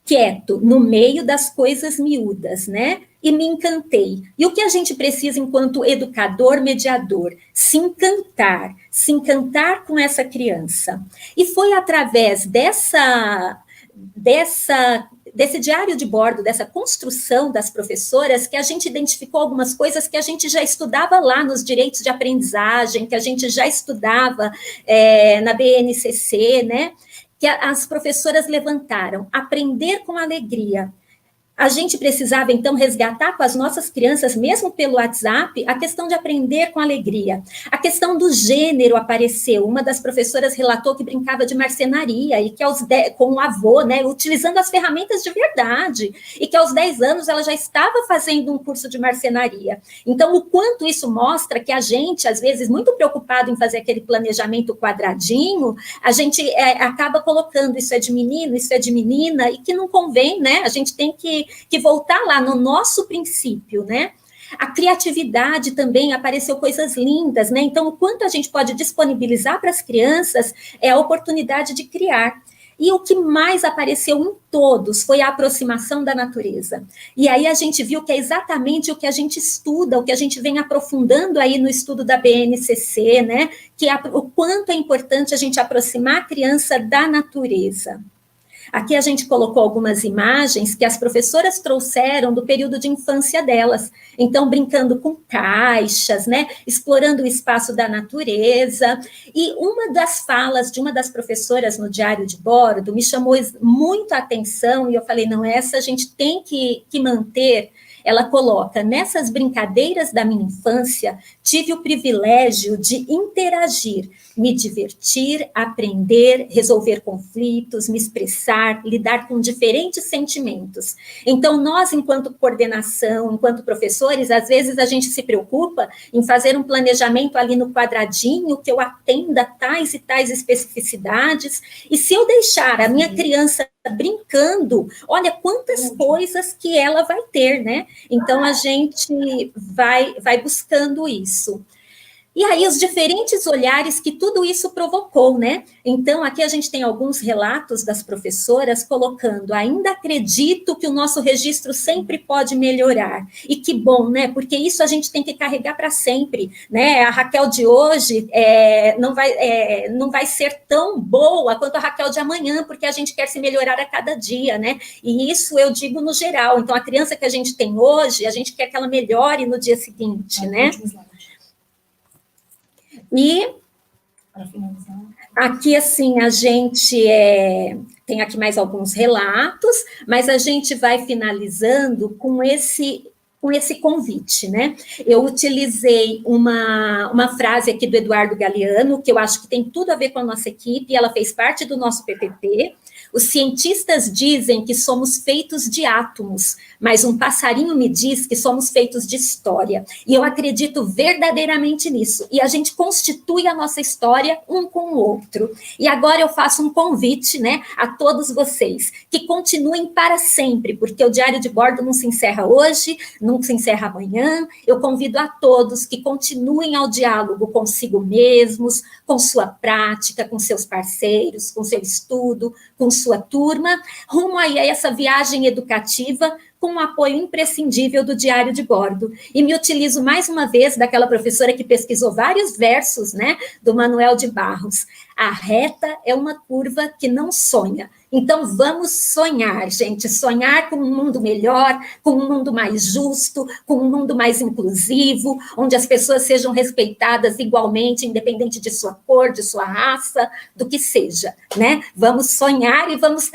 quieto, no meio das coisas miúdas, né? E me encantei. E o que a gente precisa enquanto educador, mediador? Se encantar com essa criança. E foi através desse diário de bordo, dessa construção das professoras, que a gente identificou algumas coisas que a gente já estudava lá nos direitos de aprendizagem, que a gente já estudava na BNCC, né? Que as professoras levantaram: aprender com alegria. A gente precisava, então, resgatar com as nossas crianças, mesmo pelo WhatsApp, a questão de aprender com alegria. A questão do gênero apareceu. Uma das professoras relatou que brincava de marcenaria e que com o avô, né, utilizando as ferramentas de verdade, e que aos 10 anos ela já estava fazendo um curso de marcenaria. Então, o quanto isso mostra que a gente, às vezes, muito preocupado em fazer aquele planejamento quadradinho, a gente acaba colocando isso é de menino, isso é de menina, e que não convém, né? A gente tem que voltar lá no nosso princípio, né? A criatividade também, apareceu coisas lindas, né? Então, o quanto a gente pode disponibilizar para as crianças é a oportunidade de criar. E o que mais apareceu em todos foi a aproximação da natureza. E aí a gente viu que é exatamente o que a gente estuda, o que a gente vem aprofundando aí no estudo da BNCC, né? Que é o quanto é importante a gente aproximar a criança da natureza. Aqui a gente colocou algumas imagens que as professoras trouxeram do período de infância delas. Então, brincando com caixas, né? Explorando o espaço da natureza. E uma das falas de uma das professoras no diário de bordo me chamou muito a atenção, e eu falei: não, essa a gente tem que manter. Ela coloca: nessas brincadeiras da minha infância, tive o privilégio de interagir, me divertir, aprender, resolver conflitos, me expressar, lidar com diferentes sentimentos. Então, nós, enquanto coordenação, enquanto professores, às vezes a gente se preocupa em fazer um planejamento ali no quadradinho, que eu atenda tais e tais especificidades, e se eu deixar a minha criança brincando, olha quantas coisas que ela vai ter, né? Então, a gente vai buscando isso. E aí os diferentes olhares que tudo isso provocou, né? Então, aqui a gente tem alguns relatos das professoras colocando: ainda acredito que o nosso registro sempre pode melhorar. E que bom, né? Porque isso a gente tem que carregar para sempre, né? A Raquel de hoje não vai ser tão boa quanto a Raquel de amanhã, porque a gente quer se melhorar a cada dia, né? E isso eu digo no geral. Então, a criança que a gente tem hoje, a gente quer que ela melhore no dia seguinte, né? E aqui, assim, a gente tem aqui mais alguns relatos, mas a gente vai finalizando com esse convite, né? Eu utilizei uma frase aqui do Eduardo Galeano, que eu acho que tem tudo a ver com a nossa equipe, ela fez parte do nosso PPT. Os cientistas dizem que somos feitos de átomos, mas um passarinho me diz que somos feitos de história. E eu acredito verdadeiramente nisso. E a gente constitui a nossa história um com o outro. E agora eu faço um convite, né, a todos vocês, que continuem para sempre, porque o Diário de Bordo não se encerra hoje, não se encerra amanhã. Eu convido a todos que continuem ao diálogo consigo mesmos, com sua prática, com seus parceiros, com seu estudo, com sua turma, rumo aí a essa viagem educativa com o apoio imprescindível do Diário de Bordo. E me utilizo mais uma vez daquela professora que pesquisou vários versos, né, do Manuel de Barros. A reta é uma curva que não sonha. Então, vamos sonhar, gente, sonhar com um mundo melhor, com um mundo mais justo, com um mundo mais inclusivo, onde as pessoas sejam respeitadas igualmente, independente de sua cor, de sua raça, do que seja, né? Vamos sonhar e vamos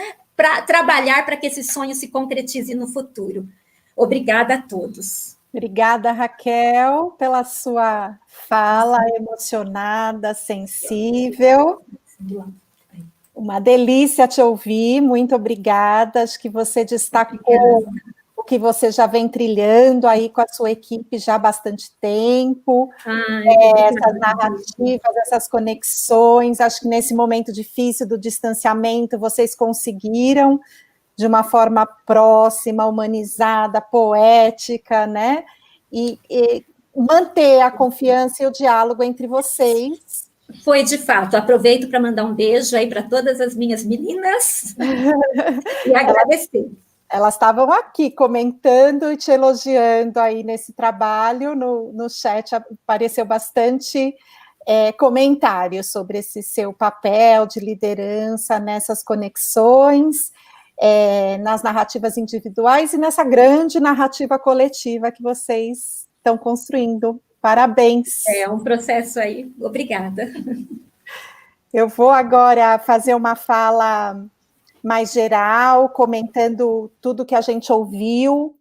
trabalhar para que esse sonho se concretize no futuro. Obrigada a todos. Obrigada, Raquel, pela sua fala emocionada, sensível. Uma delícia te ouvir, muito obrigada. Acho que você destacou o que você já vem trilhando aí com a sua equipe já há bastante tempo. Essas narrativas, essas conexões. Acho que nesse momento difícil do distanciamento, vocês conseguiram, de uma forma próxima, humanizada, poética, né? E manter a confiança e o diálogo entre vocês. Foi, de fato. Aproveito para mandar um beijo aí para todas as minhas meninas e agradecer. Elas estavam aqui comentando e te elogiando aí nesse trabalho, no chat apareceu bastante comentários sobre esse seu papel de liderança nessas conexões, nas narrativas individuais e nessa grande narrativa coletiva que vocês estão construindo. Parabéns. É um processo aí, obrigada. Eu vou agora fazer uma fala mais geral, comentando tudo que a gente ouviu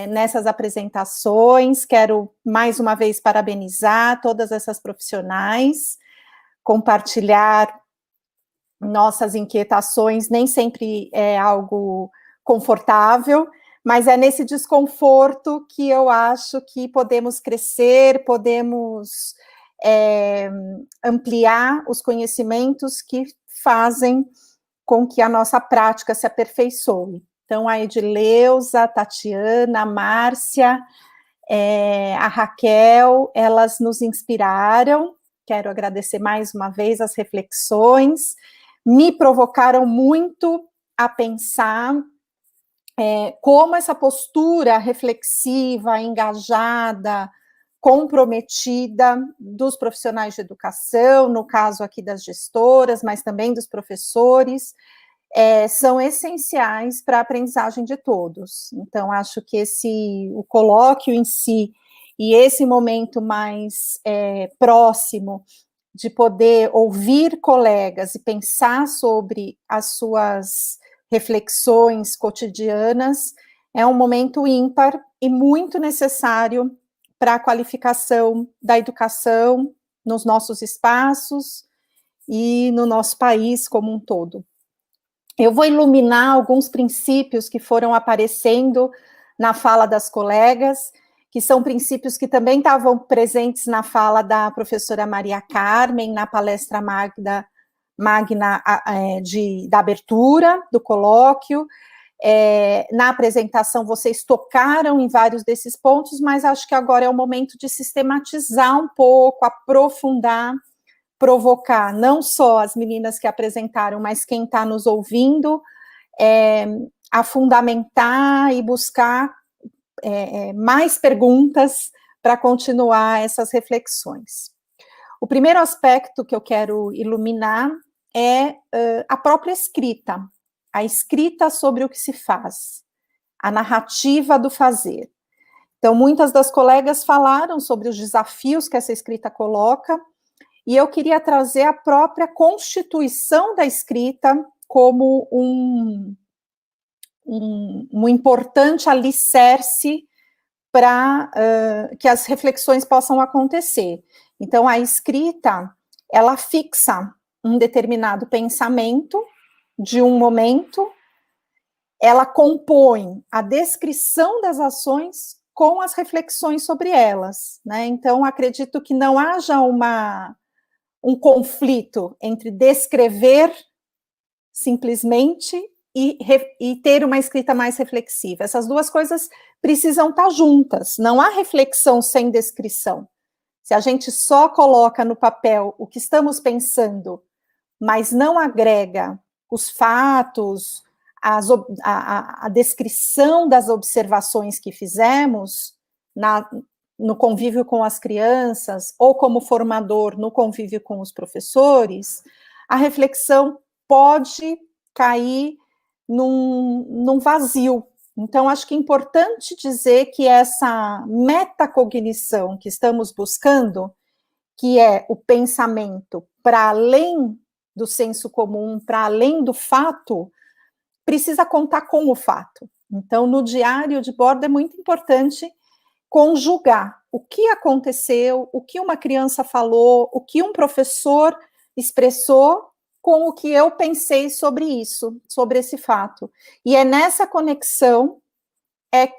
nessas apresentações. Quero, mais uma vez, parabenizar todas essas profissionais, compartilhar nossas inquietações, nem sempre é algo confortável, mas é nesse desconforto que eu acho que podemos crescer, podemos ampliar os conhecimentos que fazem com que a nossa prática se aperfeiçoe. Então, a Edileuza, a Tatiana, a Márcia, a Raquel, elas nos inspiraram. Quero agradecer mais uma vez as reflexões, me provocaram muito a pensar como essa postura reflexiva, engajada, comprometida dos profissionais de educação, no caso aqui das gestoras, mas também dos professores, são essenciais para a aprendizagem de todos. Então, acho que o colóquio em si e esse momento mais próximo de poder ouvir colegas e pensar sobre as suas reflexões cotidianas é um momento ímpar e muito necessário para a qualificação da educação nos nossos espaços e no nosso país como um todo. Eu vou iluminar alguns princípios que foram aparecendo na fala das colegas, que são princípios que também estavam presentes na fala da professora Maria Carmen, na palestra magna da abertura do colóquio, Na apresentação, vocês tocaram em vários desses pontos, mas acho que agora é o momento de sistematizar um pouco, aprofundar, provocar não só as meninas que apresentaram, mas quem está nos ouvindo, a fundamentar e buscar mais perguntas para continuar essas reflexões. O primeiro aspecto que eu quero iluminar é a própria escrita, a escrita sobre o que se faz, a narrativa do fazer. Então, muitas das colegas falaram sobre os desafios que essa escrita coloca, e eu queria trazer a própria constituição da escrita como um importante alicerce para que as reflexões possam acontecer. Então, a escrita, ela fixa um determinado pensamento de um momento, ela compõe a descrição das ações com as reflexões sobre elas, né? Então, acredito que não haja um conflito entre descrever simplesmente e ter uma escrita mais reflexiva. Essas duas coisas precisam estar juntas, não há reflexão sem descrição. Se a gente só coloca no papel o que estamos pensando, mas não agrega os fatos, a descrição das observações que fizemos no convívio com as crianças, ou como formador no convívio com os professores, a reflexão pode cair num vazio. Então, acho que é importante dizer que essa metacognição que estamos buscando, que é o pensamento para além do senso comum, para além do fato, precisa contar com o fato. Então, no diário de bordo é muito importante conjugar o que aconteceu, o que uma criança falou, o que um professor expressou, com o que eu pensei sobre isso, sobre esse fato. E é nessa conexão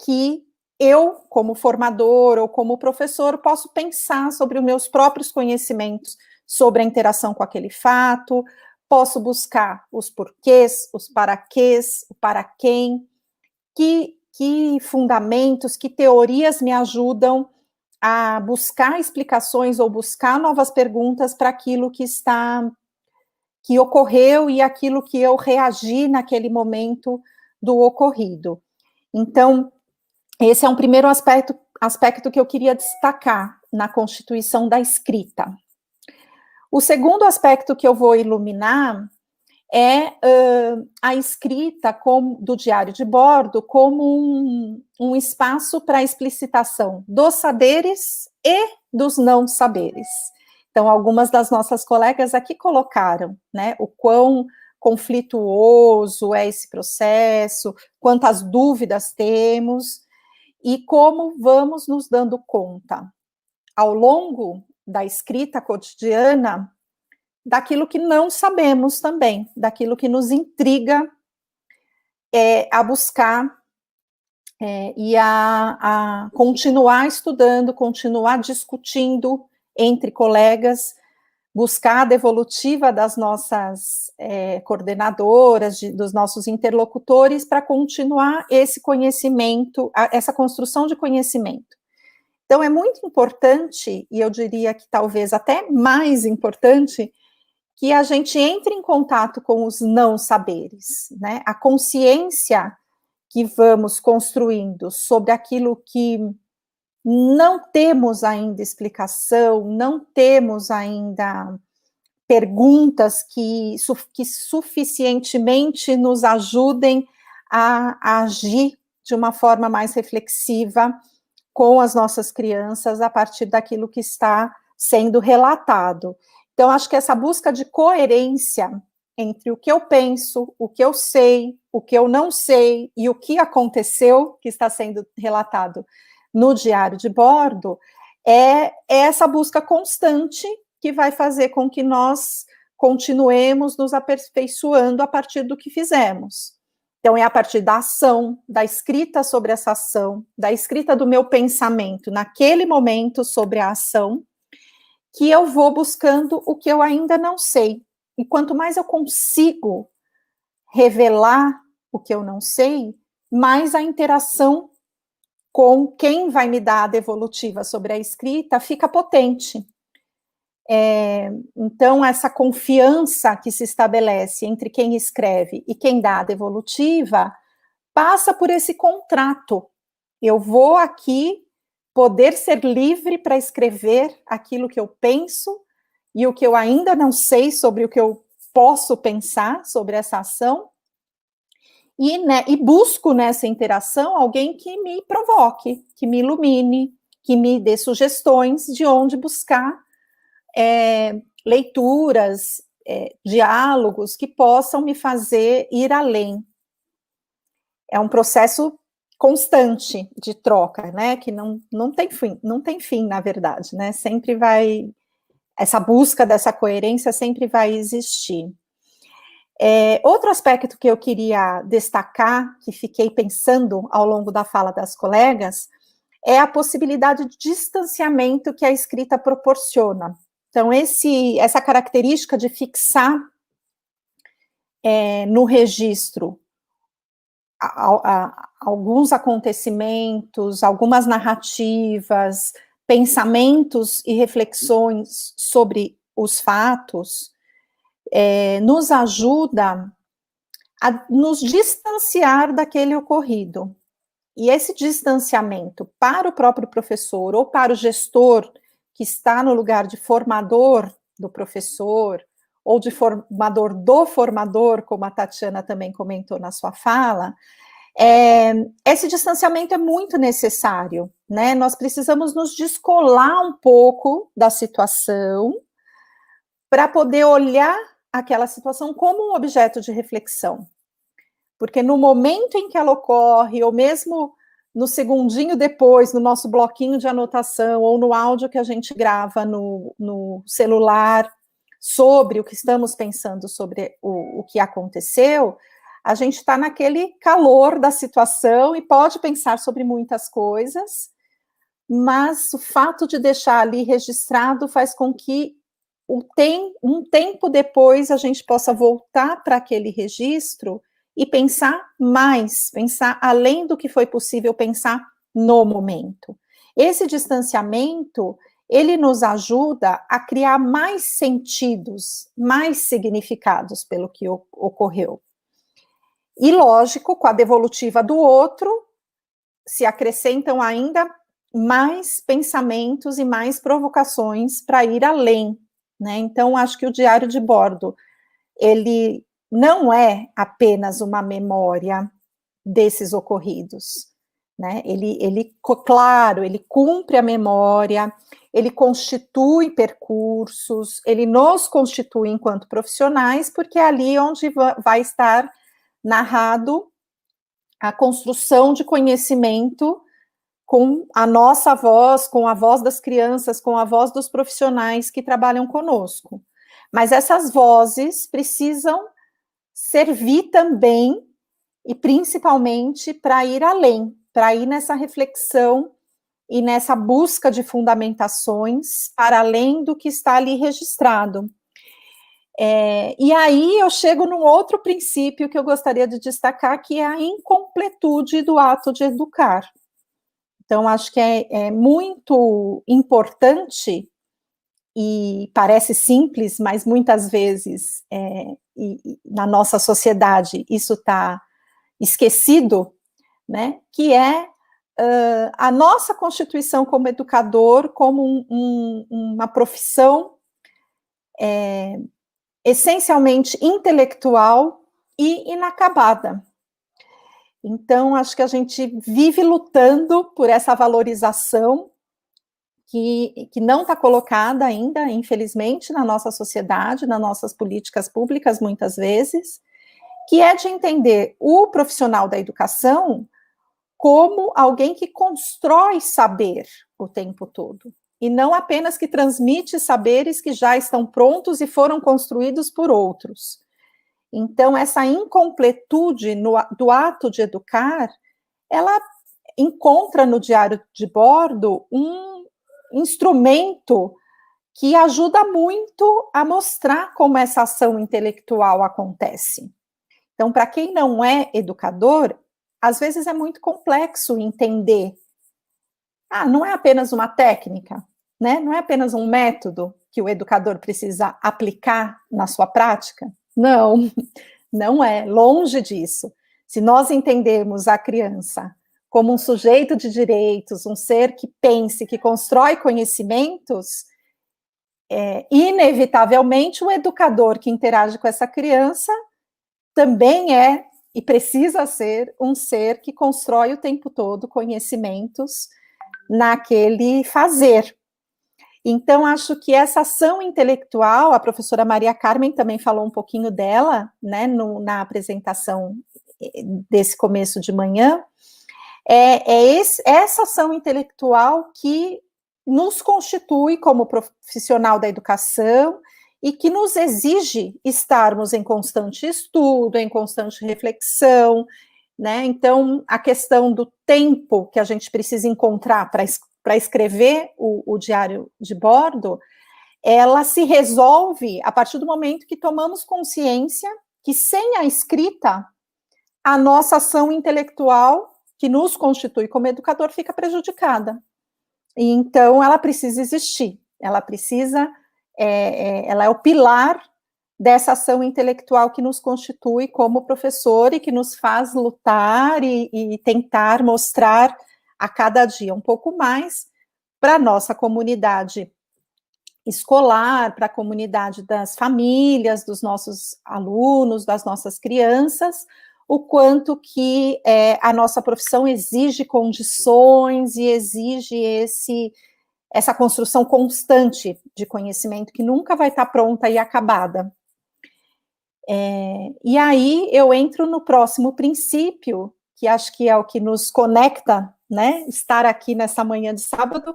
que eu, como formador ou como professor, posso pensar sobre os meus próprios conhecimentos sobre a interação com aquele fato, posso buscar os porquês, os paraquês, o para quem, que fundamentos, que teorias me ajudam a buscar explicações ou buscar novas perguntas para aquilo que ocorreu e aquilo que eu reagi naquele momento do ocorrido. Então, esse é um primeiro aspecto que eu queria destacar na constituição da escrita. O segundo aspecto que eu vou iluminar é a escrita do diário de bordo como um espaço para a explicitação dos saberes e dos não saberes. Então, algumas das nossas colegas aqui colocaram, né, o quão conflituoso é esse processo, quantas dúvidas temos, e como vamos nos dando conta, ao longo da escrita cotidiana, daquilo que não sabemos também, daquilo que nos intriga a buscar e a continuar estudando, continuar discutindo entre colegas, buscar a devolutiva das nossas coordenadoras, dos nossos interlocutores, para continuar esse conhecimento, essa construção de conhecimento. Então, é muito importante, e eu diria que talvez até mais importante, que a gente entre em contato com os não saberes, né? A consciência que vamos construindo sobre aquilo que não temos ainda explicação, não temos ainda perguntas que suficientemente nos ajudem a agir de uma forma mais reflexiva com as nossas crianças a partir daquilo que está sendo relatado. Então, acho que essa busca de coerência entre o que eu penso, o que eu sei, o que eu não sei e o que aconteceu, que está sendo relatado no diário de bordo, é essa busca constante que vai fazer com que nós continuemos nos aperfeiçoando a partir do que fizemos. Então, é a partir da ação, da escrita sobre essa ação, da escrita do meu pensamento naquele momento sobre a ação, que eu vou buscando o que eu ainda não sei. E quanto mais eu consigo revelar o que eu não sei, mais a interação com quem vai me dar a devolutiva sobre a escrita fica potente. Então, essa confiança que se estabelece entre quem escreve e quem dá a devolutiva passa por esse contrato. Eu vou aqui poder ser livre para escrever aquilo que eu penso e o que eu ainda não sei sobre o que eu posso pensar sobre essa ação, e busco nessa interação alguém que me provoque, que me ilumine, que me dê sugestões de onde buscar leituras, diálogos que possam me fazer ir além. É um processo constante de troca, né, que não tem fim, na verdade, né, sempre vai, essa busca dessa coerência sempre vai existir. Outro aspecto que eu queria destacar, que fiquei pensando ao longo da fala das colegas, é a possibilidade de distanciamento que a escrita proporciona. Então, essa característica de fixar no registro alguns acontecimentos, algumas narrativas, pensamentos e reflexões sobre os fatos, nos ajuda a nos distanciar daquele ocorrido. E esse distanciamento para o próprio professor ou para o gestor que está no lugar de formador do professor ou de formador do formador, como a Tatiana também comentou na sua fala, esse distanciamento é muito necessário, né? Nós precisamos nos descolar um pouco da situação para poder olhar aquela situação como um objeto de reflexão. Porque no momento em que ela ocorre, ou mesmo no segundinho depois, no nosso bloquinho de anotação, ou no áudio que a gente grava no celular, sobre o que estamos pensando sobre o que aconteceu, a gente está naquele calor da situação e pode pensar sobre muitas coisas, mas o fato de deixar ali registrado faz com que um tempo depois a gente possa voltar para aquele registro e pensar mais, pensar além do que foi possível pensar no momento. Esse distanciamento, ele nos ajuda a criar mais sentidos, mais significados pelo que ocorreu. E, lógico, com a devolutiva do outro, se acrescentam ainda mais pensamentos e mais provocações para ir além, né? Então, acho que o diário de bordo, ele não é apenas uma memória desses ocorridos, né? Claro, ele cumpre a memória, ele constitui percursos, ele nos constitui enquanto profissionais, porque é ali onde vai estar narrado a construção de conhecimento com a nossa voz, com a voz das crianças, com a voz dos profissionais que trabalham conosco. Mas essas vozes precisam servir também, e principalmente, para ir além, para ir nessa reflexão e nessa busca de fundamentações para além do que está ali registrado. E aí eu chego num outro princípio que eu gostaria de destacar, que é a incompletude do ato de educar. Então, acho que é muito importante, e parece simples, mas muitas vezes na nossa sociedade isso está esquecido, né, que é a nossa constituição como educador, como uma profissão essencialmente intelectual e inacabada. Então, acho que a gente vive lutando por essa valorização que não está colocada ainda, infelizmente, na nossa sociedade, nas nossas políticas públicas, muitas vezes, que é de entender o profissional da educação como alguém que constrói saber o tempo todo, e não apenas que transmite saberes que já estão prontos e foram construídos por outros. Então, essa incompletude do ato de educar, ela encontra no diário de bordo um instrumento que ajuda muito a mostrar como essa ação intelectual acontece. Então, para quem não é educador, às vezes é muito complexo entender. Não é apenas uma técnica, né? Não é apenas um método que o educador precisa aplicar na sua prática. Não, não é, longe disso. Se nós entendermos a criança como um sujeito de direitos, um ser que pense, que constrói conhecimentos, inevitavelmente o educador que interage com essa criança também é e precisa ser um ser que constrói o tempo todo conhecimentos naquele fazer. Então, acho que essa ação intelectual, a professora Maria Carmen também falou um pouquinho dela, né, na apresentação desse começo de manhã, essa ação intelectual que nos constitui como profissional da educação e que nos exige estarmos em constante estudo, em constante reflexão, né? Então, a questão do tempo que a gente precisa encontrar para escrever o diário de bordo, ela se resolve a partir do momento que tomamos consciência que sem a escrita, a nossa ação intelectual, que nos constitui como educador, fica prejudicada. E, então, ela precisa existir, ela precisa, ela é o pilar dessa ação intelectual que nos constitui como professor e que nos faz lutar e tentar mostrar a cada dia um pouco mais para a nossa comunidade escolar, para a comunidade das famílias, dos nossos alunos, das nossas crianças, o quanto que a nossa profissão exige condições e exige essa construção constante de conhecimento que nunca vai estar pronta e acabada. E aí eu entro no próximo princípio, que acho que é o que nos conecta, né, estar aqui nessa manhã de sábado,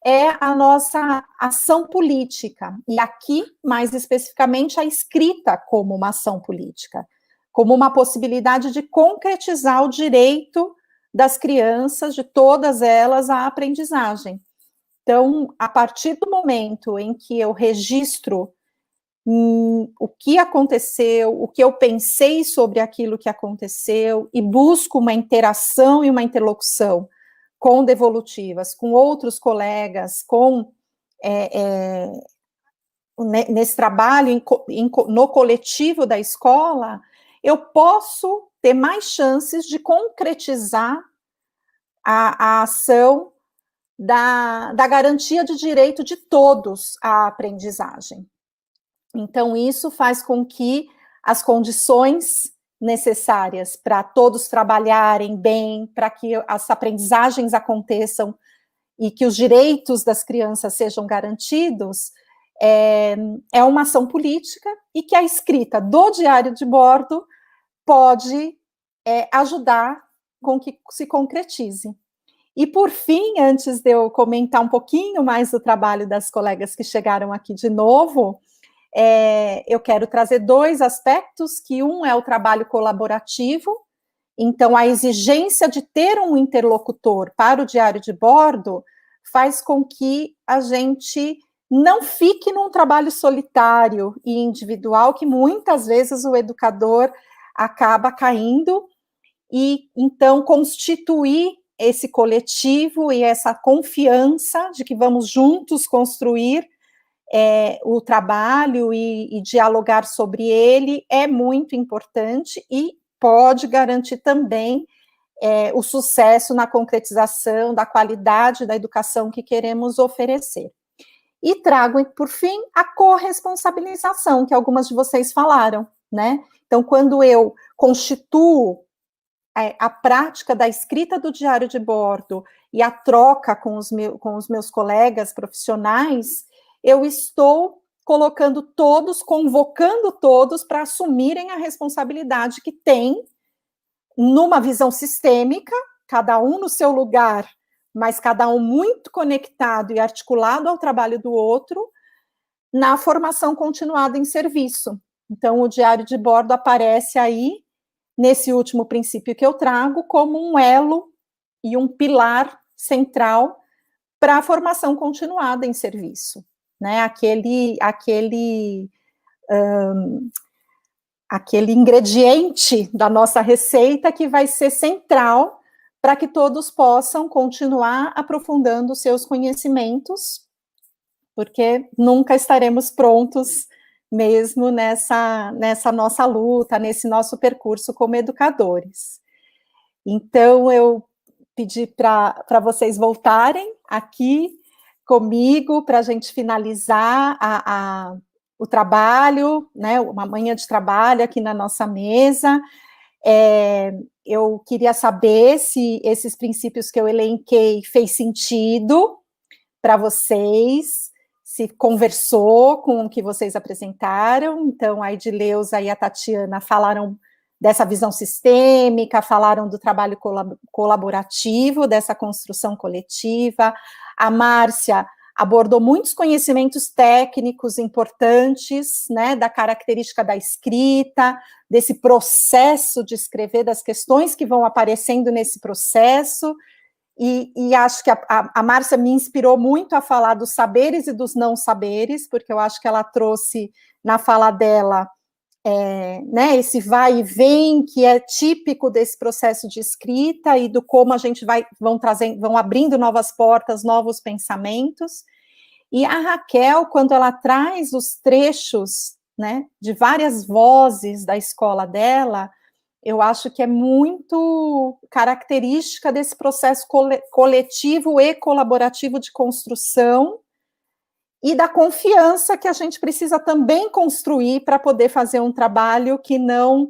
é a nossa ação política, e aqui, mais especificamente, a escrita como uma ação política, como uma possibilidade de concretizar o direito das crianças, de todas elas, à aprendizagem. Então, a partir do momento em que eu registro o que aconteceu, o que eu pensei sobre aquilo que aconteceu, e busco uma interação e uma interlocução com devolutivas, com outros colegas, nesse trabalho no coletivo da escola, eu posso ter mais chances de concretizar a ação da garantia de direito de todos à aprendizagem. Então, isso faz com que as condições necessárias para todos trabalharem bem, para que as aprendizagens aconteçam e que os direitos das crianças sejam garantidos, é uma ação política e que a escrita do diário de bordo pode ajudar com que se concretize. E, por fim, antes de eu comentar um pouquinho mais do trabalho das colegas que chegaram aqui de novo, eu quero trazer dois aspectos, que um é o trabalho colaborativo. Então, a exigência de ter um interlocutor para o diário de bordo faz com que a gente não fique num trabalho solitário e individual, que muitas vezes o educador acaba caindo, e então constituir esse coletivo e essa confiança de que vamos juntos construir o trabalho e dialogar sobre ele é muito importante e pode garantir também o sucesso na concretização da qualidade da educação que queremos oferecer. E trago, por fim, a corresponsabilização, que algumas de vocês falaram, né? Então, quando eu constituo a prática da escrita do diário de bordo e a troca com os meus colegas profissionais, eu estou colocando todos, convocando todos para assumirem a responsabilidade que têm numa visão sistêmica, cada um no seu lugar, mas cada um muito conectado e articulado ao trabalho do outro, na formação continuada em serviço. Então, o diário de bordo aparece aí, nesse último princípio que eu trago, como um elo e um pilar central para a formação continuada em serviço, né? aquele ingrediente da nossa receita que vai ser central para que todos possam continuar aprofundando seus conhecimentos, porque nunca estaremos prontos mesmo nessa nossa luta, nesse nosso percurso como educadores. Então, eu pedi para vocês voltarem aqui comigo para a gente finalizar o trabalho, né, uma manhã de trabalho aqui na nossa mesa. Eu queria saber se esses princípios que eu elenquei fez sentido para vocês, se conversou com o que vocês apresentaram. Então, a Edileuza e a Tatiana falaram dessa visão sistêmica, falaram do trabalho colaborativo, dessa construção coletiva. A Márcia abordou muitos conhecimentos técnicos importantes, né, da característica da escrita, desse processo de escrever, das questões que vão aparecendo nesse processo, e acho que a Márcia me inspirou muito a falar dos saberes e dos não saberes, porque eu acho que ela trouxe na fala dela né, esse vai e vem que é típico desse processo de escrita e do como a gente vão abrindo novas portas, novos pensamentos. E a Raquel, quando ela traz os trechos, né, de várias vozes da escola dela, eu acho que é muito característica desse processo coletivo e colaborativo de construção e da confiança que a gente precisa também construir para poder fazer um trabalho que não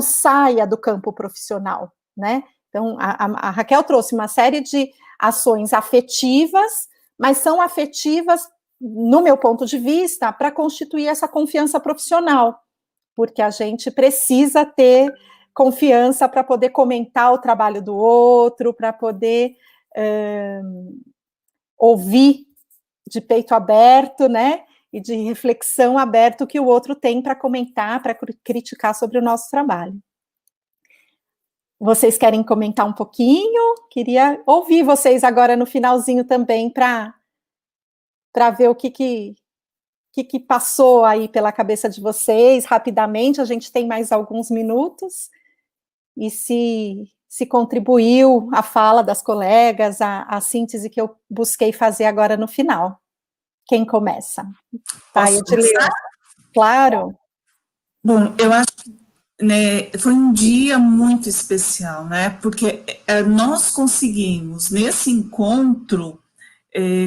saia do campo profissional, né? Então, a Raquel trouxe uma série de ações afetivas, mas são afetivas, no meu ponto de vista, para constituir essa confiança profissional, porque a gente precisa ter confiança para poder comentar o trabalho do outro, para poder ouvir de peito aberto, né, e de reflexão aberta o que o outro tem para comentar, para criticar sobre o nosso trabalho. Vocês querem comentar um pouquinho? Queria ouvir vocês agora no finalzinho também, para ver o que passou aí pela cabeça de vocês, rapidamente, a gente tem mais alguns minutos, e se contribuiu a fala das colegas, a síntese que eu busquei fazer agora no final. Quem começa? Posso começar? Claro. Bom, eu acho que, né, foi um dia muito especial, né, porque nós conseguimos, nesse encontro,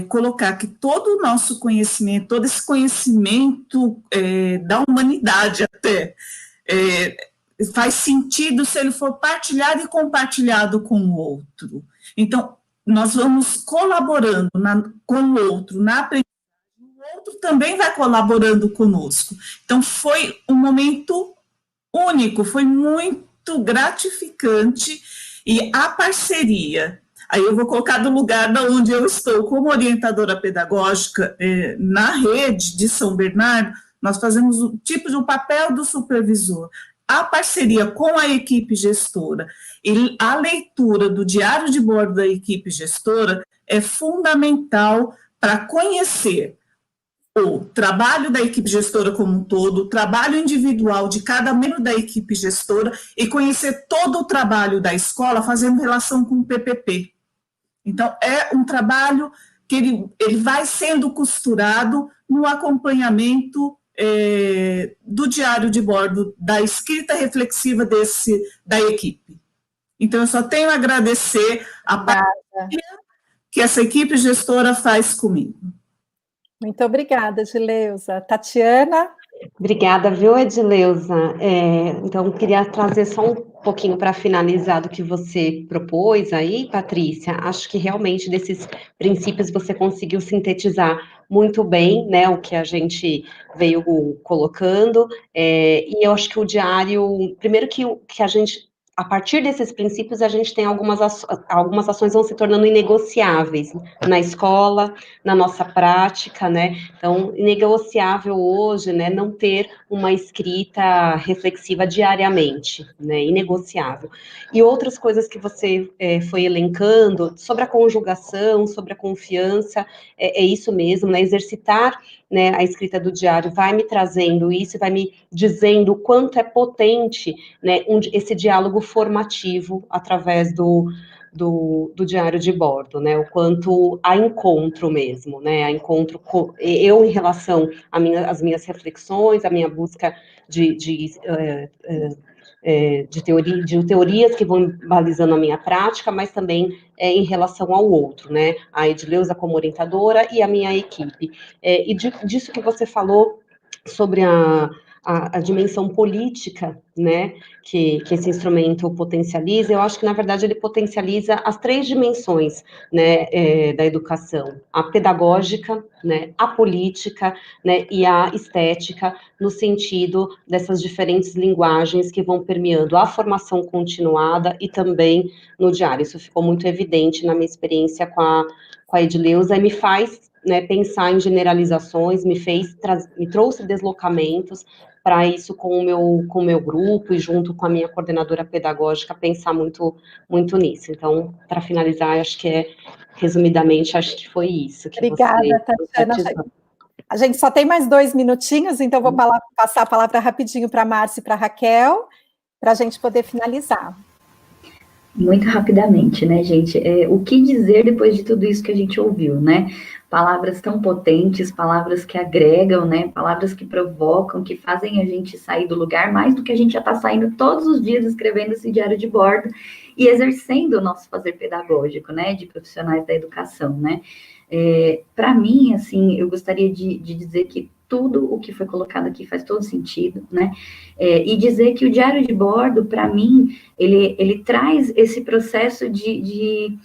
colocar que todo o nosso conhecimento, todo esse conhecimento da humanidade até, faz sentido se ele for partilhado e compartilhado com o outro. Então, nós vamos colaborando com o outro na aprendizagem, o outro também vai colaborando conosco. Então, foi um momento único, foi muito gratificante, e a parceria, aí eu vou colocar do lugar de onde eu estou como orientadora pedagógica na rede de São Bernardo, nós fazemos o tipo de um papel do supervisor. A parceria com a equipe gestora e a leitura do diário de bordo da equipe gestora é fundamental para conhecer o trabalho da equipe gestora como um todo, o trabalho individual de cada membro da equipe gestora e conhecer todo o trabalho da escola fazendo relação com o PPP. Então, é um trabalho que ele vai sendo costurado no acompanhamento do diário de bordo, da escrita reflexiva da equipe. Então, eu só tenho a agradecer a parceria que essa equipe gestora faz comigo. Muito obrigada, Edileuza. Tatiana? Obrigada, viu, Edileuza? Então, queria trazer só um pouquinho para finalizar do que você propôs aí, Patrícia. Acho que realmente desses princípios você conseguiu sintetizar muito bem, né, o que a gente veio colocando, e eu acho que o diário, primeiro que a gente a partir desses princípios, a gente tem algumas ações vão se tornando inegociáveis na escola, na nossa prática, né? Então, inegociável hoje, né, não ter uma escrita reflexiva diariamente, né? Inegociável. E outras coisas que você foi elencando, sobre a conjugação, sobre a confiança, é isso mesmo, né? Exercitar, né, a escrita do diário vai me trazendo isso, vai me dizendo o quanto é potente, né, esse diálogo formativo através do diário de bordo, né, o quanto há encontro mesmo, né, há encontro eu em relação às minhas reflexões, a minha busca de teorias que vão balizando a minha prática, mas também em relação ao outro, né, a Edileuza como orientadora e a minha equipe. E disso que você falou sobre a dimensão política, né, que esse instrumento potencializa, eu acho que, na verdade, ele potencializa as 3 dimensões, né, da educação, a pedagógica, né, a política, né, e a estética, no sentido dessas diferentes linguagens que vão permeando a formação continuada e também no diário. Isso ficou muito evidente na minha experiência com a Edileuza, e me faz, né, pensar em generalizações, me trouxe deslocamentos para isso com o meu grupo e junto com a minha coordenadora pedagógica, pensar muito, muito nisso. Então, para finalizar, acho que resumidamente, acho que foi isso que Obrigada, Tatiana. A gente só tem mais 2 minutinhos, então vou passar a palavra rapidinho para a Márcia e para a Raquel, para a gente poder finalizar. Muito rapidamente, né, gente? O que dizer depois de tudo isso que a gente ouviu, né? Palavras tão potentes, palavras que agregam, né? Palavras que provocam, que fazem a gente sair do lugar, mais do que a gente já está saindo todos os dias escrevendo esse diário de bordo e exercendo o nosso fazer pedagógico, né? De profissionais da educação, né? Para mim, assim, eu gostaria de dizer que tudo o que foi colocado aqui faz todo sentido, né? E dizer que o diário de bordo, para mim, ele traz esse processo de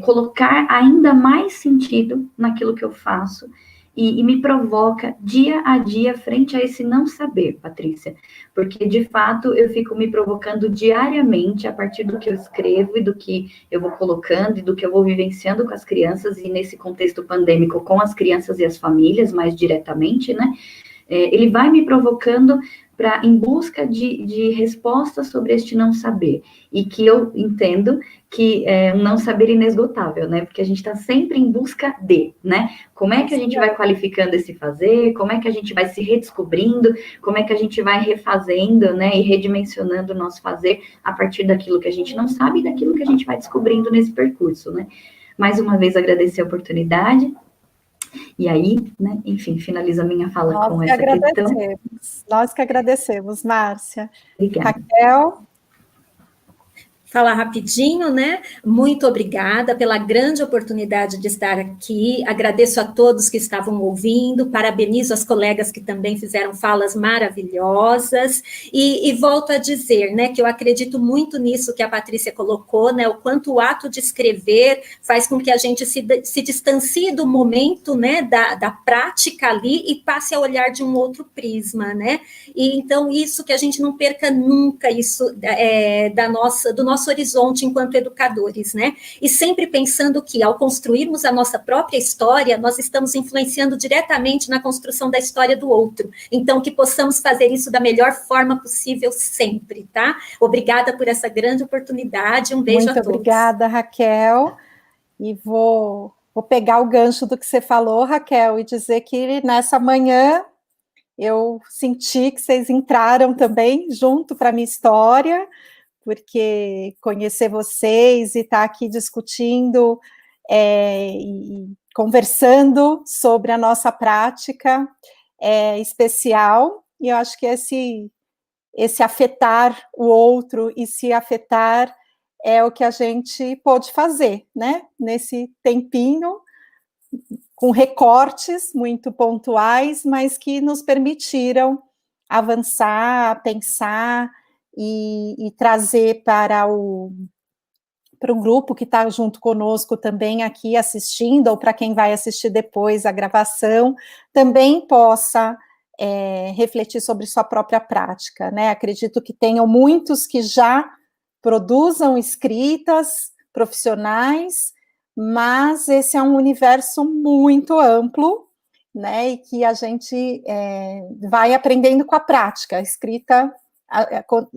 colocar ainda mais sentido naquilo que eu faço e me provoca dia a dia frente a esse não saber, Patrícia, porque de fato eu fico me provocando diariamente a partir do que eu escrevo e do que eu vou colocando e do que eu vou vivenciando com as crianças e nesse contexto pandêmico com as crianças e as famílias mais diretamente, né? Ele vai me provocando em busca de respostas sobre este não saber, e que eu entendo que é um não saber inesgotável, né, porque a gente está sempre em busca de, né, como é que a gente vai qualificando esse fazer, como é que a gente vai se redescobrindo, como é que a gente vai refazendo, né, e redimensionando o nosso fazer a partir daquilo que a gente não sabe e daquilo que a gente vai descobrindo nesse percurso, né. Mais uma vez agradecer a oportunidade. E aí, né, enfim, finalizo a minha fala com essa questão. Nós que agradecemos, Márcia. Obrigada. Raquel? Falar rapidinho, né? Muito obrigada pela grande oportunidade de estar aqui. Agradeço a todos que estavam ouvindo, parabenizo as colegas que também fizeram falas maravilhosas e volto a dizer, né, que eu acredito muito nisso que a Patrícia colocou, né, o quanto o ato de escrever faz com que a gente se distancie do momento, né, da prática ali e passe a olhar de um outro prisma, né? E então isso que a gente não perca nunca isso do nosso horizonte enquanto educadores, né? E sempre pensando que, ao construirmos a nossa própria história, nós estamos influenciando diretamente na construção da história do outro. Então, que possamos fazer isso da melhor forma possível sempre, tá? Obrigada por essa grande oportunidade, um beijo a todos. Muito obrigada, Raquel. E vou pegar o gancho do que você falou, Raquel, e dizer que nessa manhã eu senti que vocês entraram também junto para a minha história, porque conhecer vocês e estar aqui discutindo e conversando sobre a nossa prática é especial, e eu acho que esse afetar o outro e se afetar é o que a gente pôde fazer, né, nesse tempinho, com recortes muito pontuais, mas que nos permitiram avançar, pensar e trazer para o grupo que está junto conosco também aqui assistindo, ou para quem vai assistir depois a gravação, também possa refletir sobre sua própria prática, né? Acredito que tenham muitos que já produzam escritas profissionais, mas esse é um universo muito amplo, né, e que a gente vai aprendendo com a prática. A escrita,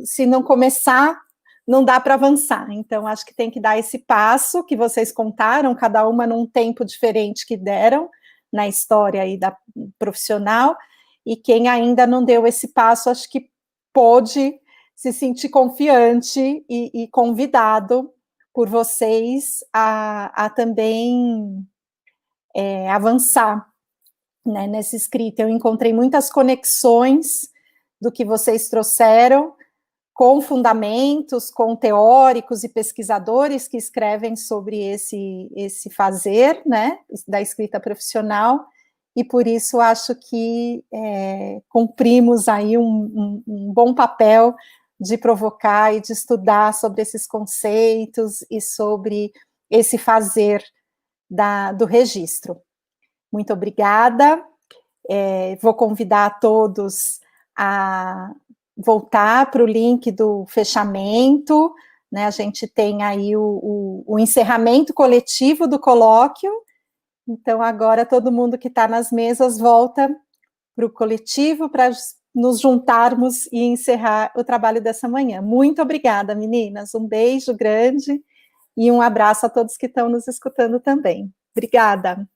se não começar, não dá para avançar. Então, acho que tem que dar esse passo que vocês contaram, cada uma num tempo diferente que deram na história aí da profissional, e quem ainda não deu esse passo, acho que pôde se sentir confiante e convidado por vocês a também avançar, né, nessa escrita. Eu encontrei muitas conexões do que vocês trouxeram, com fundamentos, com teóricos e pesquisadores que escrevem sobre esse fazer, né, da escrita profissional, e por isso acho que cumprimos aí um bom papel de provocar e de estudar sobre esses conceitos e sobre esse fazer do registro. Muito obrigada. Vou convidar a todos a voltar para o link do fechamento, né? A gente tem aí o encerramento coletivo do colóquio, então agora todo mundo que está nas mesas volta para o coletivo para nos juntarmos e encerrar o trabalho dessa manhã. Muito obrigada, meninas, um beijo grande e um abraço a todos que estão nos escutando também. Obrigada.